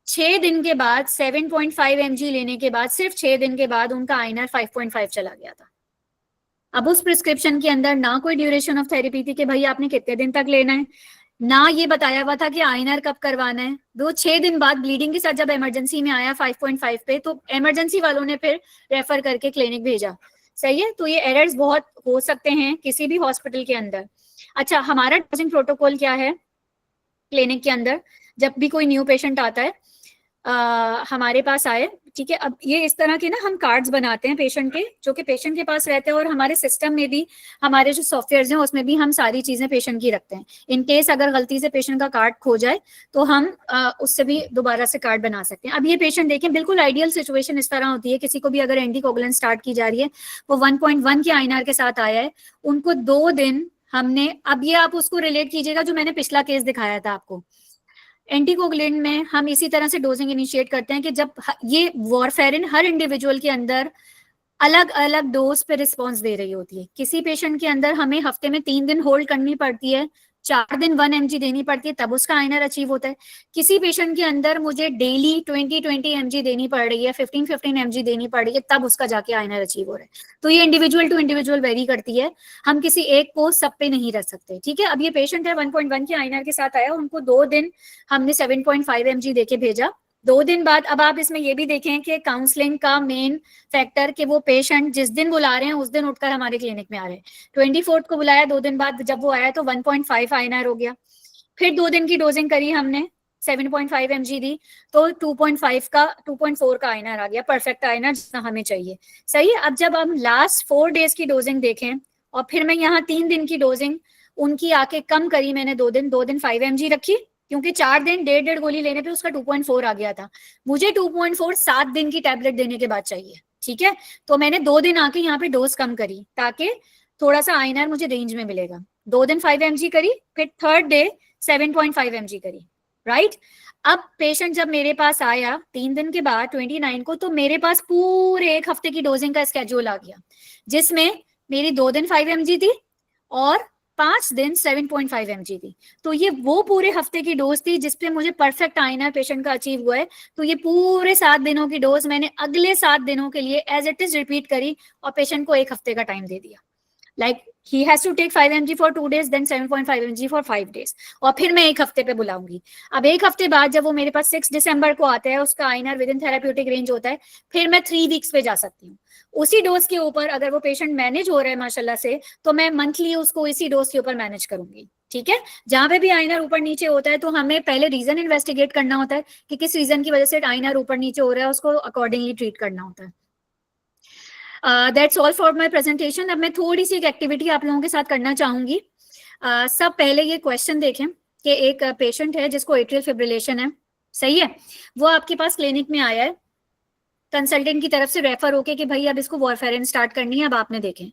6 दिन के बाद 7.5 mg लेने के बाद, सिर्फ 6 दिन के बाद उनका आइनर 5.5 चला गया था। अब उस प्रिस्क्रिप्शन के अंदर ना कोई ड्यूरेशन ऑफ थेरेपी थी कि भाई आपने कितने दिन तक लेना है, ना ये बताया हुआ था कि आइनर कब करवाना है। वो 6 दिन बाद ब्लीडिंग के साथ जब इमरजेंसी में आया 5.5 पे, तो इमरजेंसी वालों ने फिर रेफर करके क्लिनिक भेजा। सही है, तो ये एरर्स बहुत हो सकते हैं किसी भी हॉस्पिटल के अंदर। अच्छा, हमारा डोजिंग प्रोटोकॉल क्या है क्लिनिक के अंदर? जब भी कोई न्यू पेशेंट आता है हमारे पास आए, ठीक है, अब ये इस तरह के ना हम कार्ड्स बनाते हैं पेशेंट के, जो कि पेशेंट के पास रहते हैं, और हमारे सिस्टम में भी, हमारे जो सॉफ्टवेयर हैं उसमें भी हम सारी चीजें पेशेंट की रखते हैं। इन केस अगर गलती से पेशेंट का कार्ड खो जाए तो हम उससे भी दोबारा से कार्ड बना सकते हैं। अब ये पेशेंट देखें, बिल्कुल आइडियल सिचुएशन इस तरह होती है, किसी को भी अगर एंटीकोगुलेंट स्टार्ट की जा रही है, वो 1.1 के आइनआर के साथ आया है, उनको 2 दिन हमने, अब ये आप उसको रिलेट कीजिएगा जो मैंने पिछला केस दिखाया था आपको, एंटीकोगुलेंट में हम इसी तरह से डोजिंग इनिशिएट करते हैं कि जब ये वॉरफेरिन हर इंडिविजुअल के अंदर अलग अलग डोज पे रिस्पॉन्स दे रही होती है। किसी पेशेंट के अंदर हमें हफ्ते में 3 दिन होल्ड करनी पड़ती है, 4 दिन 1 mg देनी पड़ती है, तब उसका आइनर अचीव होता है। किसी पेशेंट के अंदर मुझे डेली 20 mg देनी पड़ रही है, 15 mg देनी पड़ रही है, तब उसका जाके आइनर अचीव हो रहा है। तो ये इंडिविजुअल टू इंडिविजुअल वेरी करती है, हम किसी एक को सब पे नहीं रख सकते, ठीक है। अब ये पेशेंट है 1.1 के आइनर के साथ आया, उनको 2 दिन हमने 7.5 mg देके भेजा। 2 दिन बाद, अब आप इसमें ये भी देखें कि काउंसलिंग का मेन फैक्टर कि वो पेशेंट जिस दिन बुला रहे हैं उस दिन उठकर हमारे क्लिनिक में आ रहे हैं। 24 को बुलाया, 2 दिन बाद जब वो आया तो 1.5 आइनर हो गया। फिर 2 दिन की डोजिंग करी हमने, 7.5 mg दी, तो 2.4 का आइनर आ गया, परफेक्ट आइनर जितना हमें चाहिए। सही है। अब जब हम लास्ट 4 डेज की डोजिंग देखें, और फिर मैं यहाँ 3 दिन की डोजिंग उनकी आके कम करी मैंने, 2 दिन 5 mg रखी, क्योंकि 4 दिन 1.5 गोली लेने पे उसका 2.4 आ गया था। मुझे 2.4 7 दिन की टैबलेट देने के बाद चाहिए, ठीक है। तो मैंने 2 दिन आके यहाँ पे डोज कम करी ताकि थोड़ा सा आइनर मुझे रेंज में मिलेगा। 2 दिन 5 mg करी, फिर 3rd डे 7.5 mg करी, राइट। अब पेशेंट जब मेरे पास आया 3 दिन के बाद 29 को, तो मेरे पास पूरे 1 हफ्ते की डोजिंग का स्केड्यूल आ गया, जिसमें मेरी 2 दिन 5 mg थी और 5 दिन 7.5 mg थी। तो ये वो पूरे हफ्ते की डोज थी जिसपे मुझे परफेक्ट आइनर पेशेंट का अचीव हुआ है। तो ये पूरे 7 दिनों की डोज मैंने अगले 7 दिनों के लिए एज इट इज रिपीट करी और पेशेंट को 1 हफ्ते का टाइम दे दिया। Like he has to take 5 mg for 2 days, then 7.5 mg for 5 days, और फिर मैं 1 हफ्ते पे बुलाऊंगी। अब 1 हफ्ते बाद जब वो मेरे पास 6 दिसंबर को आता है, उसका आइनर विद इन थेराप्यूटिक रेंज होता है, फिर मैं 3 वीक्स पे जा सकती हूँ। उसी डोज के ऊपर अगर वो पेशेंट मैनेज हो रहा है माशाल्लाह से, तो मैं मंथली उसको इसी डोज के ऊपर मैनेज करूंगी, ठीक है। जहां पे भी आइनर ऊपर नीचे होता है, तो हमें पहले रीजन इन्वेस्टिगेट करना होता है कि किस रीजन की वजह से आइनर ऊपर नीचे हो रहा है, उसको अकॉर्डिंगली ट्रीट करना होता है। That's all for my presentation. अब मैं थोड़ी सी एक एक्टिविटी आप लोगों के साथ करना चाहूंगी। सब पहले ये क्वेश्चन देखें कि एक पेशेंट है जिसको एट्रियल फिब्रिलेशन है, सही है। वो आपके पास क्लिनिक में आया है, कंसल्टेंट की तरफ से रेफर होके कि भाई अब इसको वॉरफेरिन स्टार्ट करनी है। अब आपने देखें,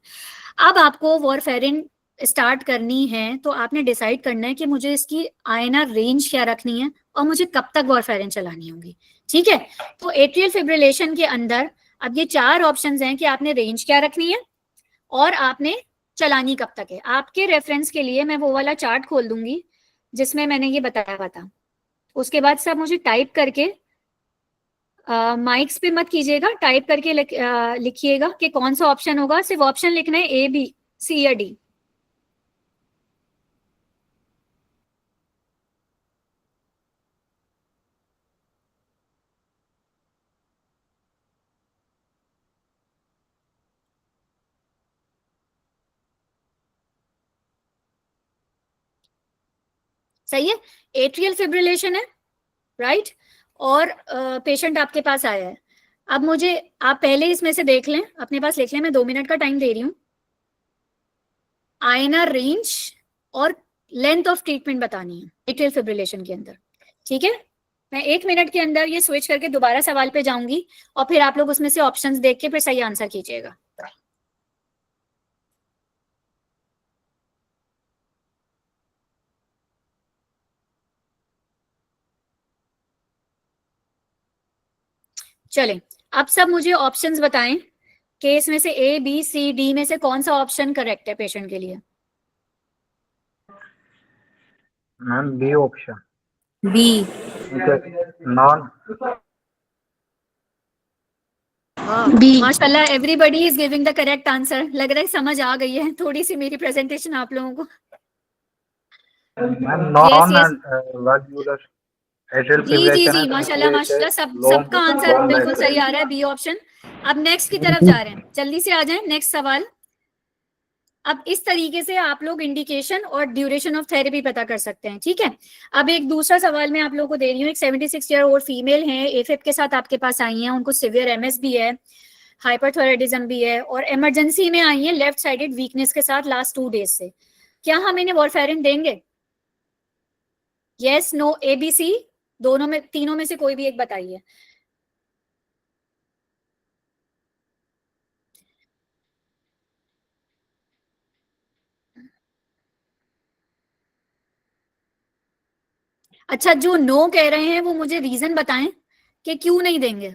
अब आपको वॉरफेरिन स्टार्ट करनी है तो आपने डिसाइड करना है कि मुझे इसकी आइनर रेंज क्या रखनी है और मुझे कब तक वॉरफेरिन चलानी होगी, ठीक है। तो एट्रियल फिब्रिलेशन के अंदर अब ये 4 ऑप्शंस हैं कि आपने रेंज क्या रखनी है और आपने चलानी कब तक है। आपके रेफरेंस के लिए मैं वो वाला चार्ट खोल दूंगी जिसमें मैंने ये बताया हुआ था। उसके बाद सब मुझे टाइप करके, माइक्स पे मत कीजिएगा, टाइप करके लिखिएगा कि कौन सा ऑप्शन होगा। सिर्फ ऑप्शन लिखना है, ए, बी, सी या डी। सही है, एट्रियल फिब्रिलेशन है, राइट। और पेशेंट आपके पास आया है। अब मुझे आप पहले इसमें से देख लें, अपने पास लिख लें, मैं 2 मिनट का टाइम दे रही हूँ। आईएनआर रेंज और लेंथ ऑफ ट्रीटमेंट बतानी है एट्रियल फिब्रिलेशन के अंदर, ठीक है। मैं 1 मिनट के अंदर ये स्विच करके दोबारा सवाल पे जाऊंगी और फिर आप लोग उसमें से ऑप्शंस देख के फिर सही आंसर कीजिएगा। चलें, अब सब मुझे ऑप्शंस बताएं कि इसमें से ए बी सी डी में से कौन सा ऑप्शन करेक्ट है पेशेंट के लिए। Ma'am B option. B. Non. B. माशाल्लाह, everybody is giving the correct answer. लग रहा है समझ आ गई है थोड़ी सी मेरी प्रेजेंटेशन आप लोगों को। मैम नॉन वाल्वुलर एट्रियल जी जी फिब्रिलेशन जी, है, माशाल्लाह माशाल्लाह, सबका आंसर बिल्कुल सही आ रहा है, बी ऑप्शन। अब नेक्स्ट की तरफ जा रहे हैं, जल्दी से आ जाएं, नेक्स्ट सवाल। अब इस तरीके से आप लोग इंडिकेशन और ड्यूरेशन ऑफ थेरेपी पता कर सकते हैं, ठीक है। अब एक दूसरा सवाल मैं आप लोगों को दे रही हूँ। एक 76 ईयर ओल्ड फीमेल है, एफिप के साथ आपके पास आई हैं, उनको सिवियर एमएस भी है, हाइपरथायराइडिज्म भी है और इमरजेंसी में आई है लेफ्ट साइडेड वीकनेस के साथ लास्ट 2 डेज से। क्या हम इन्हें वॉरफेरिन देंगे? यस, नो, एबीसी, दोनों में, तीनों में से कोई भी एक बताइए। अच्छा, जो नो कह रहे हैं वो मुझे रीजन बताएं कि क्यों नहीं देंगे।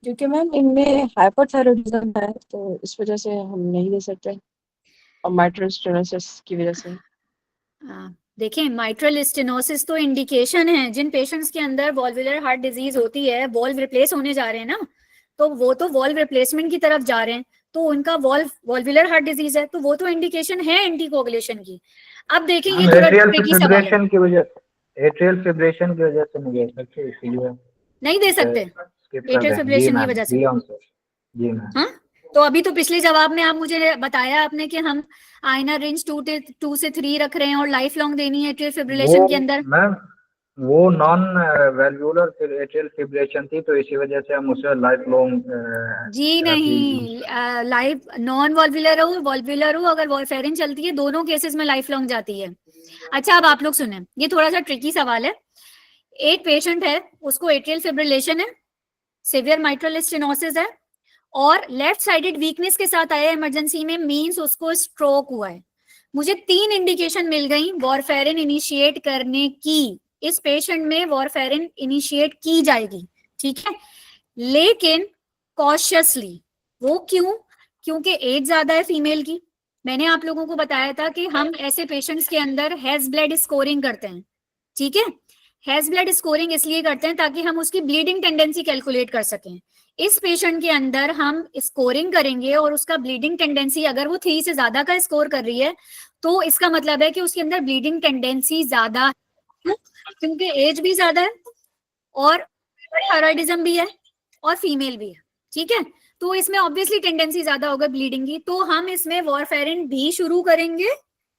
क्योंकि मैम इनमें हाइपरथायराइडिज्म है तो इस वजह से हम नहीं दे सकते, और माइट्रल स्टेनोसिस की वजह से। देखें, माइट्रल स्टेनोसिस तो इंडिकेशन है। जिन पेशेंट्स के अंदर वॉल्वुलर हार्ट डिजीज होती है, वॉल्व रिप्लेस होने जा रहे हैं ना, तो वो तो वॉल्व रिप्लेसमेंट की तरफ जा रहे हैं, तो उनका वॉल्वुलर हार्ट डिजीज है, तो वो तो इंडिकेशन है एंटीकोगुलेशन की। अब देखें, ये थोड़ा ट्रिकी सवाल है। एट्रियल फिब्रिलेशन की वजह से नहीं दे सकते, इसलिए नहीं दे सकते एट्रियल फिब्रिलेशन की वजह से। जी मैम। हाँ, तो अभी तो पिछले जवाब में आप मुझे बताया आपने कि हम आईएनआर रेंज 2 से 3 रख रहे हैं और लाइफ लॉन्ग देनी है एट्रियल फिब्रिलेशन के अंदर। मैम वो नॉन वैल्वुलर एट्रियल फिब्रिलेशन थी, तो इसी वजह से हम उसे लाइफ लॉन्ग। जी नहीं, लाइफ नॉन वॉल्वुलर हो वॉल्वुलर हो, अगर वॉरफेरिन चलती है दोनों केसेस में लाइफ लॉन्ग जाती है। अच्छा, अब आप लोग सुने, ये थोड़ा सा ट्रिकी सवाल है। एक पेशेंट है, उसको एट्रियल फिब्रिलेशन है, सिवियर माइट्रल स्टेनोसिस है और लेफ्ट साइडेड वीकनेस के साथ आया इमरजेंसी में, मींस उसको स्ट्रोक हुआ है। मुझे 3 इंडिकेशन मिल गई वॉरफेरिन इनिशिएट करने की। इस पेशेंट में वॉरफेरिन इनिशिएट की जाएगी, ठीक है, लेकिन कॉशियसली। वो क्यों? क्योंकि एज ज्यादा है फीमेल की। मैंने आप लोगों को बताया था कि हम ऐसे पेशेंट्स के अंदर हेज ब्लड स्कोरिंग करते हैं, ठीक है। हेज ब्लड स्कोरिंग इसलिए करते हैं ताकि हम उसकी ब्लीडिंग टेंडेंसी कैलकुलेट कर सकें। इस पेशेंट के अंदर हम स्कोरिंग करेंगे और उसका ब्लीडिंग टेंडेंसी अगर वो 3 से ज्यादा का स्कोर कर रही है तो इसका मतलब है कि उसके अंदर ब्लीडिंग टेंडेंसी ज्यादा है, क्योंकि एज भी ज्यादा है और थायराइडिज्म भी है और फीमेल भी है, ठीक है। तो इसमें ऑब्वियसली टेंडेंसी ज्यादा होगा ब्लीडिंग की, तो हम इसमें वॉरफेरिन भी शुरू करेंगे,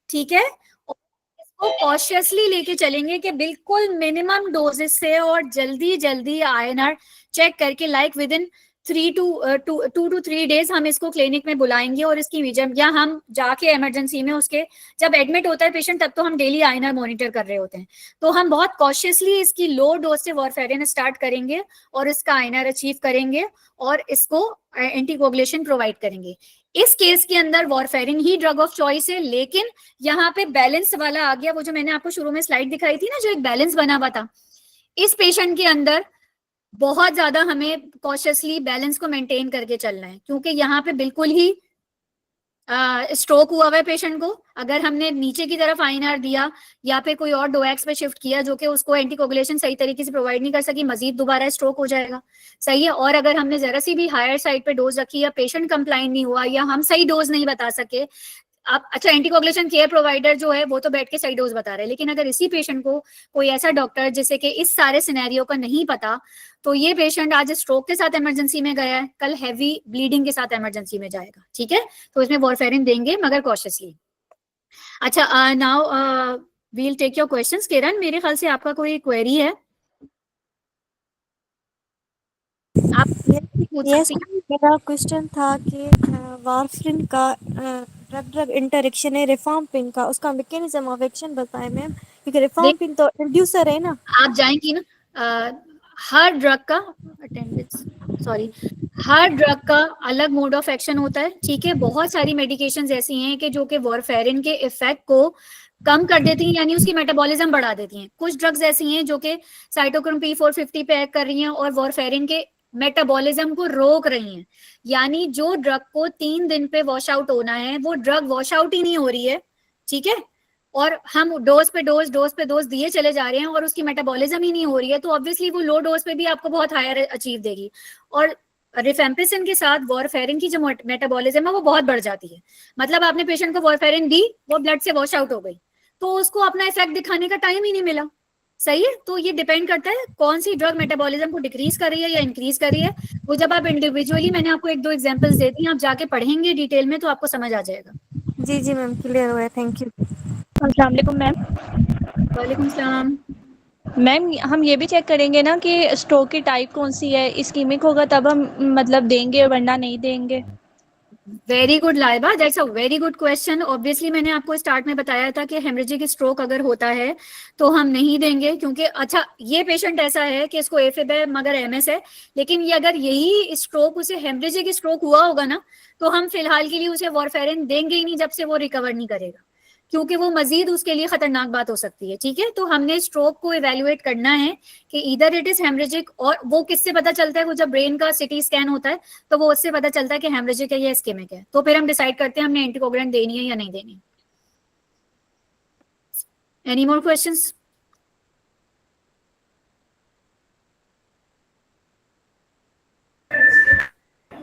ठीक है। इसको कॉशियसली लेके चलेंगे कि बिल्कुल मिनिमम डोजेस से और जल्दी जल्दी आईएनआर चेक करके like with in 2 to 3 days हम इसको क्लिनिक में बुलाएंगे और इसकी जब या हम जाके इमरजेंसी में उसके जब एडमिट होता है पेशेंट तब तो हम डेली आईएनआर मॉनिटर कर रहे होते हैं, तो हम बहुत कॉशियसली इसकी लो डोज से वॉरफेरिन स्टार्ट करेंगे और इसका आईएनआर अचीव करेंगे और इसको एंटीकोगुलेशन प्रोवाइड करेंगे। इस केस के अंदर warfarin he drug of choice है, लेकिन यहाँ पे बैलेंस वाला आ गया। वो जो मैंने आपको शुरू में स्लाइड दिखाई थी ना, जो एक बैलेंस बना हुआ था, इस पेशेंट के अंदर बहुत ज्यादा हमें कॉशियसली बैलेंस को मेंटेन करके चलना है, क्योंकि यहाँ पे बिल्कुल ही स्ट्रोक हुआ हुआ है पेशेंट को। अगर हमने नीचे की तरफ आईएनआर दिया या फिर कोई और डोएक्स पे शिफ्ट किया जो कि उसको एंटीकोगुलेशन सही तरीके से प्रोवाइड नहीं कर सकी, मजीद दोबारा स्ट्रोक हो जाएगा, सही है। और अगर हमने जरा सी भी हायर साइड पे डोज रखी या पेशेंट कंप्लाइन नहीं हुआ या हम सही डोज नहीं बता सके, आप अच्छा एंटीकोगुलेशन केयर प्रोवाइडर जो है वो तो बैठ के सही डोज बता रहे हैं, लेकिन अगर इसी पेशेंट को कोई ऐसा डॉक्टर जिसे कि इस सारे सिनेरियो का नहीं पता, तो ये पेशेंट आज स्ट्रोक के साथ इमरजेंसी में गया है, कल हैवी ब्लीडिंग के साथ इमरजेंसी में जाएगा, ठीक है। तो इसमें वॉरफेरिन देंगे मगर कॉशियसली। अच्छा, now we'll take your questions. Kiran, मेरे ख्याल से आपका कोई क्वेरी है, आप पूछ यस, सकती हैं। मेरा क्वेश्चन था कि वारफरिन का ड्रग ड्रग इंटरेक्शन है रिफाम्पिन का, उसका मैकेनिज्म ऑफ एक्शन बताएं मैम, क्योंकि रिफाम्पिन तो इंड्यूसर है ना। आप जाएंगी ना, हर ड्रग का अटेंडेंस, सॉरी, हर ड्रग का अलग मोड ऑफ एक्शन होता है, ठीक है। बहुत सारी मेडिकेशंस ऐसी हैं कि जो कि वॉरफेरिन के इफेक्ट को कम कर देती हैं, यानी उसकी मेटाबॉलिज्म बढ़ा देती हैं। कुछ ड्रग्स ऐसी हैं जो कि साइटोक्रोम P450 पे एक्ट कर रही हैं और वॉरफेरिन के मेटाबॉलिज्म को रोक रही हैं, यानी जो ड्रग को 3 दिन पे वॉश आउट होना है वो ड्रग वॉश आउट ही नहीं हो रही है, ठीक है। और हम डोज पे डोज दिए चले जा रहे हैं और उसकी मेटाबॉलिज्म ही नहीं हो रही है, तो ऑब्वियसली वो लो डोज पे भी आपको बहुत हायर अचीव देगी। और रिफेम्पिसिन के साथ वॉरफेरिन की जो मेटाबॉलिज्म है वो बहुत बढ़ जाती है। मतलब आपने पेशेंट को वॉरफेरिन दी, वो ब्लड से वॉश आउट हो गई, तो उसको अपना इफेक्ट दिखाने का टाइम ही नहीं मिला, सही है। तो ये डिपेंड करता है कौन सी ड्रग मेटाबॉलिज्म को डिक्रीज कर रही है या इंक्रीज कर रही है। वो जब आप इंडिविजुअली, मैंने आपको 1-2 एग्जांपल्स दे दी, आप जाके पढ़ेंगे डिटेल में तो आपको समझ आ जाएगा। जी जी मैम, क्लियर हुआ है, थैंक यू। अस्सलाम वालेकुम मैम। वालेकुम सलाम। मैम हम ये भी चेक करेंगे ना कि स्ट्रोक की टाइप कौन सी है, इस्कीमिक होगा तब हम मतलब देंगे वरना नहीं देंगे। Very good Laiba, that's a very good question. Obviously मैंने आपको स्टार्ट में बताया था कि हेमरेजिक स्ट्रोक अगर होता है तो हम नहीं देंगे, क्योंकि अच्छा ये पेशेंट ऐसा है कि इसको एफिब है मगर एमएस है, लेकिन ये अगर यही स्ट्रोक उसे हेमरेजिक स्ट्रोक हुआ होगा ना, तो हम फिलहाल के लिए उसे वॉरफेरिन देंगे ही नहीं जब से वो रिकवर नहीं करेगा, क्योंकि वो मजीद उसके लिए खतरनाक बात हो सकती है, ठीक है। तो हमने स्ट्रोक को इवेल्युएट करना है कि इधर इट इज हेमरेजिक, और वो किससे पता चलता है, वो जब ब्रेन का सीटी स्कैन होता है तो वो उससे पता चलता है कि हेमरेजिक है या इस्केमिक है, तो फिर हम डिसाइड करते हैं हमने एंटीकोगुलेंट देनी है या नहीं देनी। Any more questions?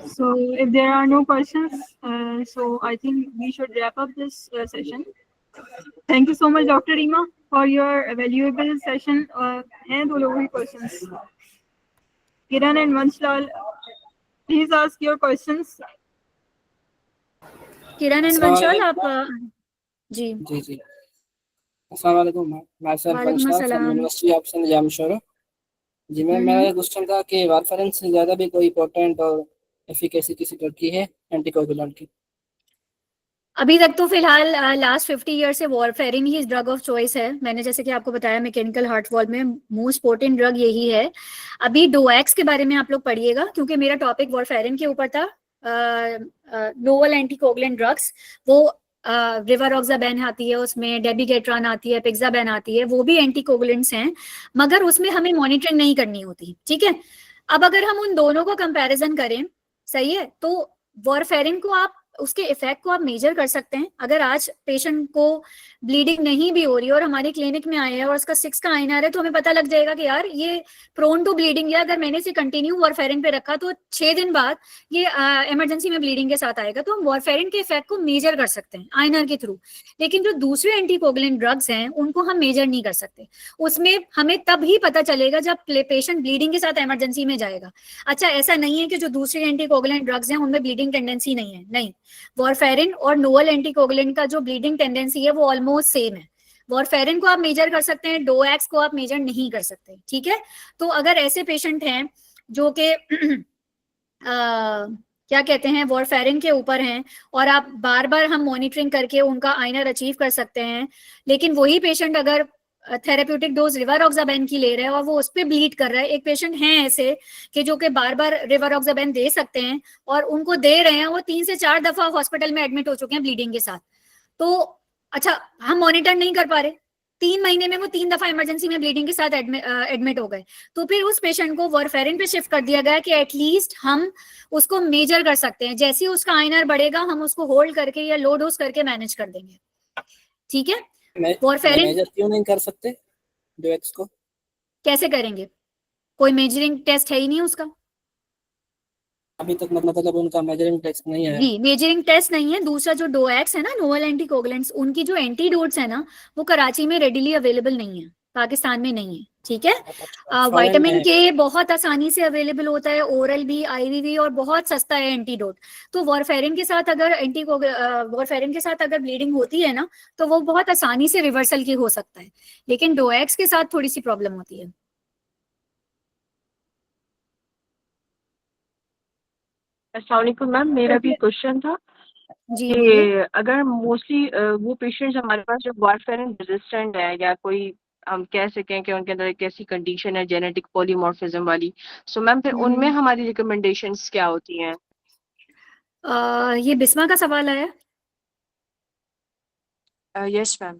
So if there are no questions, so I think we should wrap up this session. Thank you so much, Dr. Reema, for your valuable session. And all over questions. Kiran and Vanshal, please ask your questions. Kiran and Vanshal, आप जी जी अस्सलाम वालेकुम ma'am, myself वालेकुम वंशाल अस्सलाम। From university of saint Jamshoro. जी ma'am, मेरा ये question था कि वारफेरिन से ज़्यादा भी कोई इंपॉर्टेंट और एफिकेसी किसी ड्रग की है एंटीकोगुलेंट की? अभी तक तो फिलहाल लास्ट 50 ईयर से warfarin he drug of choice है। मैंने जैसे कि आपको बताया मैकेनिकल हार्ट वॉल्व में मोस्ट पोटेंट ड्रग यही है। अभी डोएक्स के बारे में आप लोग पढ़िएगा, क्योंकि मेरा टॉपिक वॉरफेरिन के ऊपर था। नोवल एंटीकोगुलेंट ड्रग्स, वो रिवारोक्साबेन आती है, उसमें डेबिगेट्रान आती है, पिक्साबेन आती है, वो भी एंटीकोगुलेंट्स हैं, मगर उसमें हमें मॉनिटरिंग नहीं करनी होती, ठीक है। अब अगर हम उन दोनों को कंपैरिजन करें, सही है, तो वॉरफेरिन को आप उसके इफेक्ट को आप मेजर कर सकते हैं। अगर आज पेशेंट को ब्लीडिंग नहीं भी हो रही है और हमारे क्लिनिक में आया है और उसका 6 का INR है, तो हमें पता लग जाएगा कि यार ये प्रोन टू ब्लीडिंग है। अगर मैंने इसे कंटिन्यू वॉरफेरिन पे रखा तो 6 दिन बाद ये इमरजेंसी में ब्लीडिंग के साथ आएगा, तो हम वॉरफेरिन के इफेक्ट को मेजर कर सकते हैं INR के थ्रू। लेकिन जो दूसरे एंटीकोगुलेंट ड्रग्स हैं उनको हम मेजर नहीं कर सकते। उसमें हमें तब ही पता चलेगा जब पेशेंट ब्लीडिंग के साथ इमरजेंसी में जाएगा। अच्छा, ऐसा नहीं है कि जो दूसरे एंटीकोगुलेंट ड्रग्स हैं उनमें ब्लीडिंग टेंडेंसी नहीं है, नहीं। वॉरफेरिन और नोवल एंटीकोगुलेंट का जो ब्लीडिंग टेंडेंसी है वो ऑलमोस्ट सेम है। वॉरफेरिन को आप मेजर कर सकते हैं, डोएक्स को आप मेजर नहीं कर सकते, ठीक है। तो अगर ऐसे पेशेंट हैं जो कि क्या कहते हैं वॉरफेरिन के ऊपर हैं और आप बार बार हम मॉनिटरिंग करके उनका INR अचीव कर सकते हैं, लेकिन वही पेशेंट अगर थेरेप्यूटिक डोज रिवारोक्साबेन की ले रहा है और वो उस पर ब्लीड कर रहा है, एक पेशेंट है ऐसे कि जो कि बार बार रिवारोक्साबेन दे सकते हैं और उनको दे रहे हैं, वो 3 से 4 दफा हॉस्पिटल में एडमिट हो चुके हैं ब्लीडिंग के साथ, तो अच्छा हम मॉनिटर नहीं कर पा रहे, 3 महीने में वो 3 दफा इमरजेंसी में ब्लीडिंग के साथ एडमिट हो गए, तो फिर उस पेशेंट को वॉरफेरिन पे शिफ्ट कर दिया गया कि एटलीस्ट हम उसको मेजर कर सकते हैं, जैसे ही उसका INR बढ़ेगा हम उसको होल्ड करके या लो डोज करके मैनेज कर देंगे, ठीक है। वॉरफेरिन मेजर क्यों नहीं कर सकते डोएक्स को? कैसे करेंगे, कोई मेजरिंग टेस्ट है ही नहीं उसका, अभी तक मतलब उनका मेजरिंग टेस्ट नहीं है। जी मेजरिंग टेस्ट नहीं है। दूसरा जो डोएक्स है ना, नोवल एंटीकोगुलेंट्स, उनकी जो एंटीडोट्स है ना वो कराची में रेडिली अवेलेबल नहीं है, पाकिस्तान में नहीं है, ठीक है। विटामिन के बहुत आसानी से अवेलेबल होता है, ओरल भी, आईवी भी, और बहुत सस्ता है एंटीडोट। तो वॉरफेरिन के साथ अगर वॉरफेरिन के साथ अगर ब्लीडिंग होती है ना, तो वो बहुत आसानी से रिवर्सल की हो सकता है, लेकिन डोएक्स के साथ थोड़ी सी प्रॉब्लम होती है। अस्सलाम वालेकुम मैम, मेरा भी क्वेश्चन था जी, कि अगर मोस्टली वो पेशेंट्स हमारे पास जो वारफेरिन रेजिस्टेंट है, या कोई हम कह सकें कि उनके अंदर एक ऐसी कंडीशन है जेनेटिक पॉलीमॉर्फिज्म वाली, सो मैम फिर उनमें हमारी रिकमेंडेशंस क्या होती हैं? ये बिस्मा का सवाल है। Yes ma'am.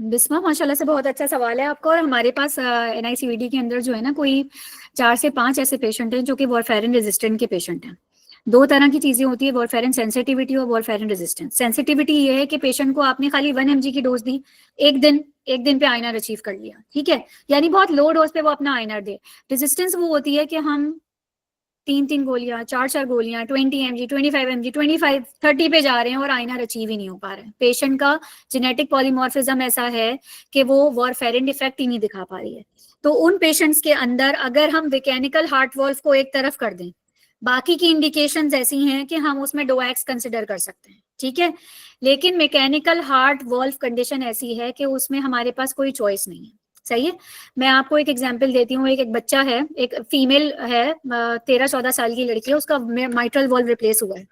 बिस्मा, माशाल्लाह से बहुत अच्छा सवाल है आपका। और हमारे पास NICVD के अंदर जो है ना, कोई 4 से 5 ऐसे पेशेंट हैं जो कि वॉरफेरिन रेजिस्टेंट के पेशेंट हैं। 2 तरह की चीजें होती है, वॉरफेरिन सेंसिटिविटी और वॉरफेरिन रेजिस्टेंस। सेंसिटिविटी ये है कि पेशेंट को आपने खाली 1 mg की डोज दी, एक दिन पे आईएनआर अचीव कर लिया, ठीक है, यानी बहुत लो डोज पे वो अपना आईएनआर दे। रेजिस्टेंस वो होती है कि हम 3 गोलियां, 4 गोलियां, 20 mg, 25 mg, 25, 30 पे जा रहे हैं और आईएनआर अचीव ही नहीं हो पा रहे हैं। पेशेंट का जेनेटिक पॉलीमॉर्फिज्म ऐसा है कि वो वॉरफेरिन इफेक्ट ही नहीं दिखा पा रही है। तो उन पेशेंट्स के अंदर अगर हम मैकेनिकल हार्ट वॉल्व को एक तरफ कर दें, बाकी की इंडिकेशंस ऐसी हैं कि हम उसमें डोएक्स कंसिडर कर सकते हैं, ठीक है। लेकिन मैकेनिकल हार्ट वॉल्व कंडीशन ऐसी है कि उसमें हमारे पास कोई चॉइस नहीं है, सही है। मैं आपको एक एग्जांपल देती हूँ। एक बच्चा है, एक फीमेल है, 13-14 साल की लड़की है, उसका माइट्रल वॉल्व रिप्लेस हुआ है,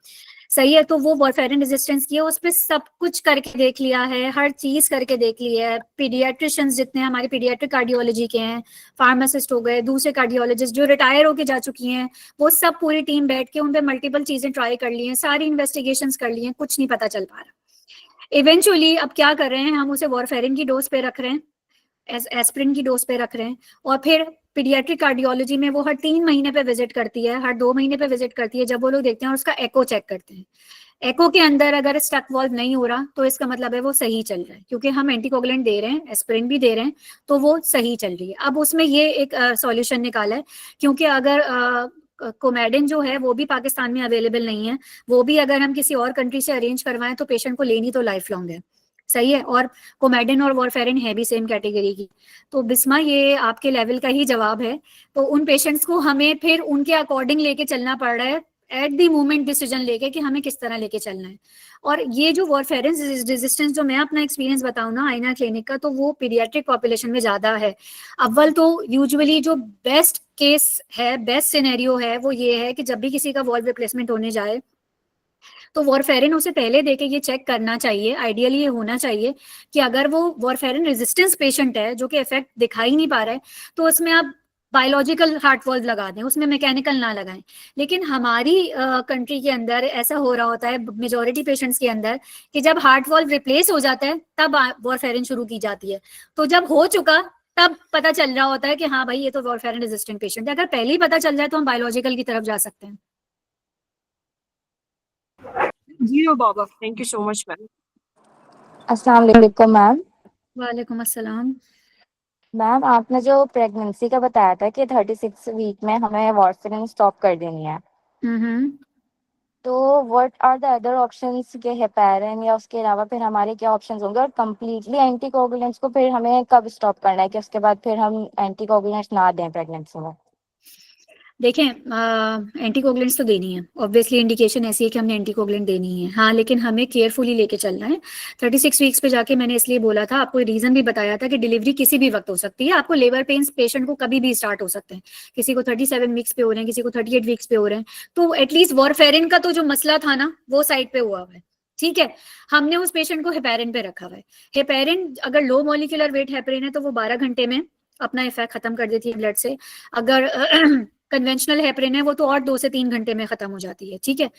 सही है। तो वो वॉरफेरिन रेजिस्टेंस की है, उस पर सब कुछ करके देख लिया है, हर चीज करके देख ली है। पीडियाट्रिशियंस जितने हमारे पीडियाट्रिक कार्डियोलॉजी के हैं, फार्मासिस्ट हो गए, दूसरे कार्डियोलॉजिस्ट जो रिटायर होके जा चुकी हैं, वो सब पूरी टीम बैठ के उन पे मल्टीपल चीजें ट्राई कर ली हैं, सारी इन्वेस्टिगेशंस कर ली हैं, कुछ नहीं पता चल पा रहा। इवेंचुअली अब क्या कर रहे हैं, हम उसे वॉरफेरिन की डोज पे रख रहे हैं, एस्प्रिन की डोज पे रख रहे हैं, और फिर पीडियाट्रिक कार्डियोलॉजी में वो हर 3 महीने पे विजिट करती है, हर 2 महीने पे विजिट करती है। जब वो लोग देखते हैं और उसका एको चेक करते हैं, एको के अंदर अगर स्टक वॉल्व नहीं हो रहा तो इसका मतलब है वो सही चल रहा है, क्योंकि हम एंटीकोगुलेंट दे रहे हैं, एस्प्रिन भी दे रहे हैं, तो वो सही चल रही है। अब उसमें ये एक सॉल्यूशन निकाला है, क्योंकि अगर कोमेडिन जो है वो भी पाकिस्तान में अवेलेबल नहीं है, वो भी अगर हम किसी और कंट्री से अरेंज करवाएं तो पेशेंट को लेनी तो लाइफ लॉन्ग है, सही है। और कोमेडिन और वॉरफेरिन है भी सेम कैटेगरी की। तो बिस्मा, ये आपके लेवल का ही जवाब है। तो उन पेशेंट्स को हमें फिर उनके अकॉर्डिंग लेके चलना पड़ रहा है, एट दी मोमेंट डिसीजन लेके कि हमें किस तरह लेके चलना है। और ये जो वॉरफेरिन रेजिस्टेंस, जो मैं अपना एक्सपीरियंस बताऊं ना आईना क्लिनिक का, तो वो पीडियाट्रिक पॉपुलेशन में ज्यादा है। अव्वल तो यूजुअली जो बेस्ट केस है, बेस्ट सिनेरियो है, वो ये है कि जब भी किसी का वॉल्व रिप्लेसमेंट होने जाए तो वॉरफेरिन उसे पहले देके ये चेक करना चाहिए, आइडियली ये होना चाहिए कि अगर वो वॉरफेरिन रेजिस्टेंस पेशेंट है जो कि इफेक्ट दिखाई नहीं पा रहा है, तो उसमें आप बायोलॉजिकल हार्ट वॉल्व लगा दें, उसमें मैकेनिकल ना लगाएं। लेकिन हमारी कंट्री के अंदर ऐसा हो रहा होता है मेजोरिटी पेशेंट्स के अंदर कि जब हार्ट वॉल्व रिप्लेस हो जाता है तब वॉरफेरिन शुरू की जाती है। तो जब हो चुका तब पता चल रहा होता है कि हाँ भाई ये तो वॉरफेरिन रेजिस्टेंट पेशेंट है। अगर पहले ही पता चल जाए तो हम बायोलॉजिकल की तरफ जा सकते हैं। जी बाबा, thank you so much ma'am. अस्सलाम वालेकुम मैम। वालेकुम अस्सलाम। मैम, आपने जो प्रेगनेंसी का बताया था कि 36 वीक में हमें वॉरफेरिन स्टॉप कर देनी है, तो what are the other options के हेपेरिन या उसके अलावा फिर हमारे क्या ऑप्शंस होंगे, और कम्प्लीटली एंटीकोगुलेंट्स को फिर हमें कब स्टॉप करना है कि उसके बाद फिर हम एंटीकोगुलेंट्स ना दें प्रेगनेंसी में? देखें, एंटीकोगुलेंट्स तो देनी है, ऑब्वियसली इंडिकेशन ऐसी है कि हमने एंटीकोगुलेंट देनी है, हाँ, लेकिन हमें केयरफुली लेके चलना है। 36 वीक्स पे जाके मैंने इसलिए बोला था, आपको रीजन भी बताया था कि डिलीवरी किसी भी वक्त हो सकती है। आपको लेबर पेन्स पेशेंट को कभी भी स्टार्ट हो सकते हैं, किसी को 37 वीक्स पे हो रहे हैं, किसी को 38 वीक्स पे हो रहे हैं। तो एटलीस्ट वॉरफेरिन का तो जो मसला था ना, वो साइड पे हुआ हुआ है, ठीक है। हमने उस पेशेंट को हेपेरिन पे रखा हुआ है। हेपेरिन अगर लो मॉलिक्यूलर वेट हेपेरिन है तो वो 12 घंटे में अपना इफेक्ट खत्म कर देती है ब्लड से। अगर कन्वेंशनल हेपरिन है वो तो और 2 से 3 घंटे में खत्म हो जाती है, ठीक है।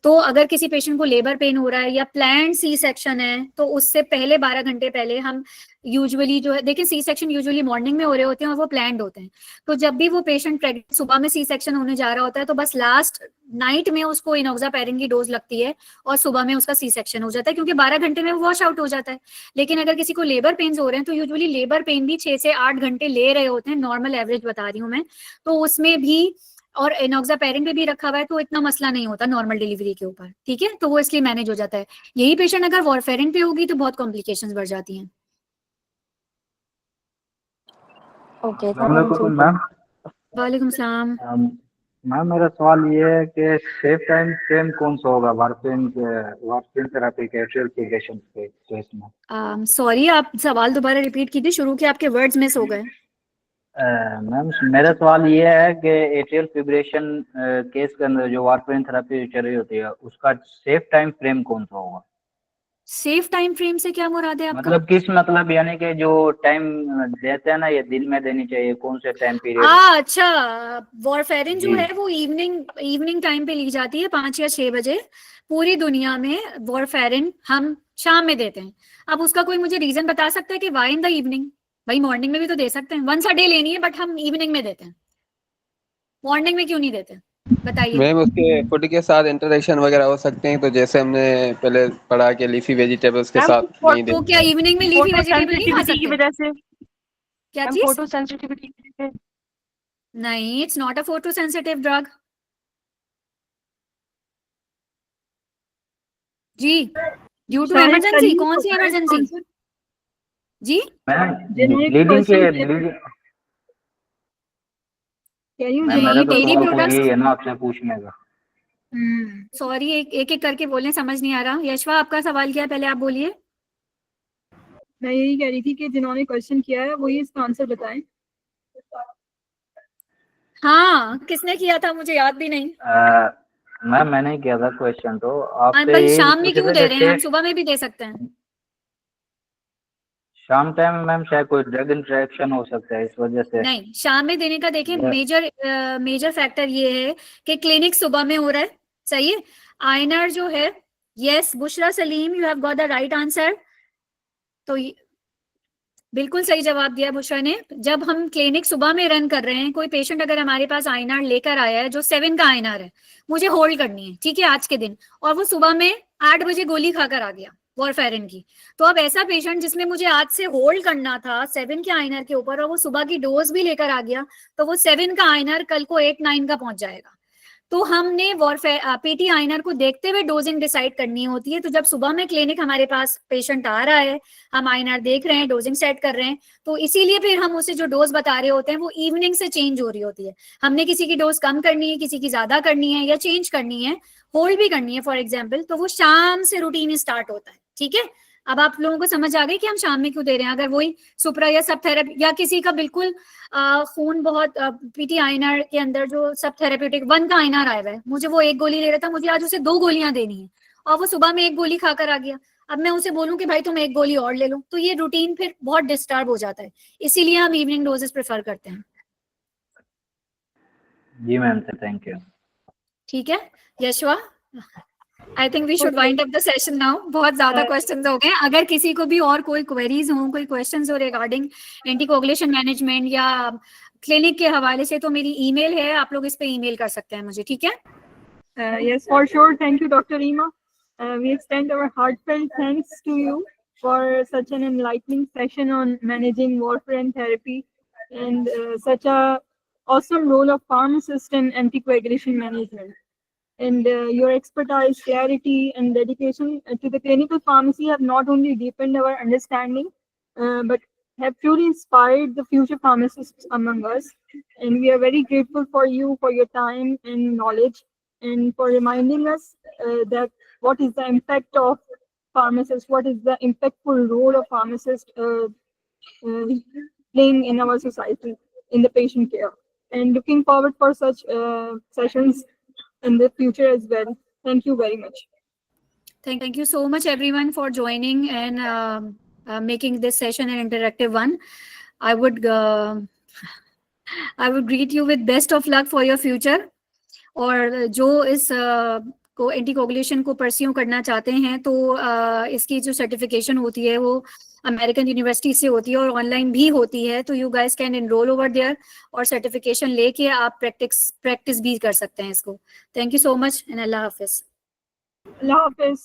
तो अगर किसी पेशेंट को लेबर पेन हो रहा है या प्लान्ड सी सेक्शन है तो उससे पहले 12 घंटे पहले हम यूजुअली जो है, देखिए सी सेक्शन यूजुअली मॉर्निंग में हो रहे होते हैं और वो प्लान्ड होते हैं। तो जब भी वो पेशेंट प्रेग्नेंट सुबह में सी सेक्शन होने जा रहा होता है तो बस लास्ट नाइट में उसको इनोक्सापैरिन की डोज लगती है और सुबह में उसका सी सेक्शन हो जाता है, क्योंकि 12 घंटे में वो वॉश आउट हो जाता है। लेकिन अगर किसी को लेबर पेन्स हो रहे हैं तो यूजुअली लेबर पेन भी 6 से 8 घंटे ले रहे होते हैं, नॉर्मल एवरेज बता रही हूँ मैं। तो उसमें भी और इनोक्सापैरिन पे भी रखा हुआ है तो इतना मसला नहीं होता नॉर्मल डिलीवरी के ऊपर, ठीक है। तो वो इसलिए मैनेज हो जाता है। यही पेशेंट अगर वॉरफेरिन पे होगी तो बहुत कॉम्प्लिकेशंस बढ़ जाती हैं। ओके, अस्सलाम वालेकुम मैम। वालेकुम सलाम। मैम मेरा सवाल ये है कि सेफ टाइम फ्रेम कौन सा होगा वारफारिन थेरेपी के एट्रियल फिब्रिलेशन के केस में? सॉरी, आप सवाल दोबारा रिपीट कीजिए, शुरू के आपके वर्ड्स मिस हो गए। मैम मेरा सवाल ये है कि एट्रियल फिब्रिलेशन केस के अंदर जो वारफारिन थेरेपी चल रही होती है उसका सेफ टाइम फ्रेम कौन सा होगा? सेफ टाइम फ्रेम से क्या मुराद है आपका? मतलब किस मतलब यानी कि जो टाइम देते हैं ना ये दिन में देनी चाहिए, कौन से टाइम पीरियड? अच्छा, वॉरफेरिन जो जी। है वो इवनिंग टाइम पे ली जाती है, 5 या 6 बजे। पूरी दुनिया में वॉरफेरिन हम शाम में देते हैं। अब उसका कोई मुझे रीजन बता सकता है कि वाई इन द इवनिंग? भाई मॉर्निंग में भी तो दे सकते हैं, वंस अ डे लेनी है, बट हम इवनिंग में देते हैं, मॉर्निंग में क्यों नहीं देते? बताइए। मैम उसके फूड के साथ इंटरेक्शन वगैरह हो सकते हैं, तो जैसे हमने पहले पढ़ा कि लीफी वेजिटेबल्स के मैम, साथ नहीं तो देते। क्या इवनिंग में लीफी फोटो वेजिटेबल नहीं खा सेंसिटिविटी की सकते? वजह से, क्या मैम चीज? फोटो सेंसिटिविटी की वजह से। नहीं, it's not a photo sensitive drug जी। Due to Shahid emergency? Karim कौन सी इमरजेंसी जी? मैम Generic ब्लीडिंग के question है। ब्लीडिंग Can you मैम मेरा नहीं, तो डेयरी सवाल प्रोडक्ट्स। यही है ना आपसे पूछने का। सॉरी, एक एक करके बोलें, समझ नहीं आ रहा। यशवा, आपका सवाल क्या है, पहले आप बोलिए। मैं यही कह रही थी कि जिन्होंने क्वेश्चन किया है वो ये इसका आंसर बताएं। हाँ, किसने किया था मुझे याद भी नहीं। मैम मैंने ही किया था क्वेश्चन, तो आपसे भाई यही शाम में पूछे क्यों थे दे कि रहे हैं? हम सुबह में भी दे सकते हैं। शाम टाइम मैम शायद कोई ड्रग इंटरेक्शन हो सकता है इस वजह से। नहीं, शाम में देने का देखिए या- मेजर फैक्टर ये है कि क्लिनिक सुबह में हो रहा है। सही है। आइनर जो है, yes Bushra Salim, you have got the right answer. तो बिल्कुल सही जवाब दिया बुशरा ने। जब हम क्लिनिक सुबह में रन कर रहे हैं, कोई पेशेंट अगर हमारे पास आईएनआर लेकर आया है जो 7 का आईएनआर है, मुझे होल्ड करनी है, ठीक है, आज के दिन, और वो सुबह में 8 बजे गोली खाकर आ गया वॉरफेरिन की, तो अब ऐसा पेशेंट जिसमें मुझे आज से होल्ड करना था 7 के आईएनआर के ऊपर, और वो सुबह की डोज भी लेकर आ गया, तो वो 7 का आईएनआर कल को 8-9 का पहुंच जाएगा। तो हमने पीटी आइनर को देखते हुए डोजिंग डिसाइड करनी होती है। तो जब सुबह में क्लिनिक हमारे पास पेशेंट आ रहा है, हम आइनर देख रहे हैं, डोजिंग सेट कर रहे हैं, तो इसीलिए फिर हम उसे जो डोज बता रहे होते हैं वो इवनिंग से चेंज हो रही होती है। हमने किसी की डोज कम करनी है, किसी की ज्यादा करनी है, या चेंज करनी है, होल्ड भी करनी है फॉर एग्जाम्पल, तो वो शाम से रूटीन स्टार्ट होता है। ठीक है, अब आप लोगों को समझ आ गई कि हम शाम में क्यों दे रहे हैं। अगर वही सुप्रा या सब थेरेपी, या किसी का बिल्कुल खून बहुत पीटी आइनर के अंदर जो सब थेरेप्यूटिक 1 का आइनर आया हुआ है, मुझे वो 1 गोली ले रहा था, मुझे आज उसे 2 गोलियां देनी है, और वो सुबह में 1 गोली खाकर आ गया, अब मैं उसे बोलूं कि भाई तुम 1 गोली और ले लो, तो ये रूटीन फिर बहुत डिस्टर्ब हो जाता है। इसीलिए हम इवनिंग डोजेस प्रेफर करते हैं। जी मैम, थैंक यू। ठीक है Yashwa, I think we should wind up the session now. बहुत ज्यादा क्वेश्चंस हो गए। अगर किसी को भी और कोई क्वेरीज हो, कोई क्वेश्चंस हो रिगार्डिंग एंटीकोगुलेशन मैनेजमेंट या क्लिनिक के हवाले से, तो मेरी ईमेल है, आप लोग इस पे ईमेल कर सकते हैं मुझे। ठीक है, Yes, for sure. Thank you, Dr. Rima. We extend our heartfelt thanks to you for such an enlightening session on managing warfarin therapy and such a awesome role of pharmacist in anticoagulation management. And your expertise, clarity, and dedication to the clinical pharmacy have not only deepened our understanding, but have truly inspired the future pharmacists among us. And we are very grateful for you, for your time and knowledge, and for reminding us that what is the impact of pharmacists, what is the impactful role of pharmacists playing in our society, in the patient care. And looking forward for such sessions in the future as well. Thank you very much. Thank you so much everyone for joining and making this session an interactive one. I would greet you with best of luck for your future. और जो इस को anticoagulation को pursue करना चाहते हैं, तो इसकी जो सर्टिफिकेशन होती है वो अमेरिकन यूनिवर्सिटी से होती है और ऑनलाइन भी होती है, तो you guys can enrol over there और सर्टिफिकेशन लेके आप प्रैक्टिस भी कर सकते हैं इसको। Thank you so much and अल्लाह हाफिज। Allah Hafiz.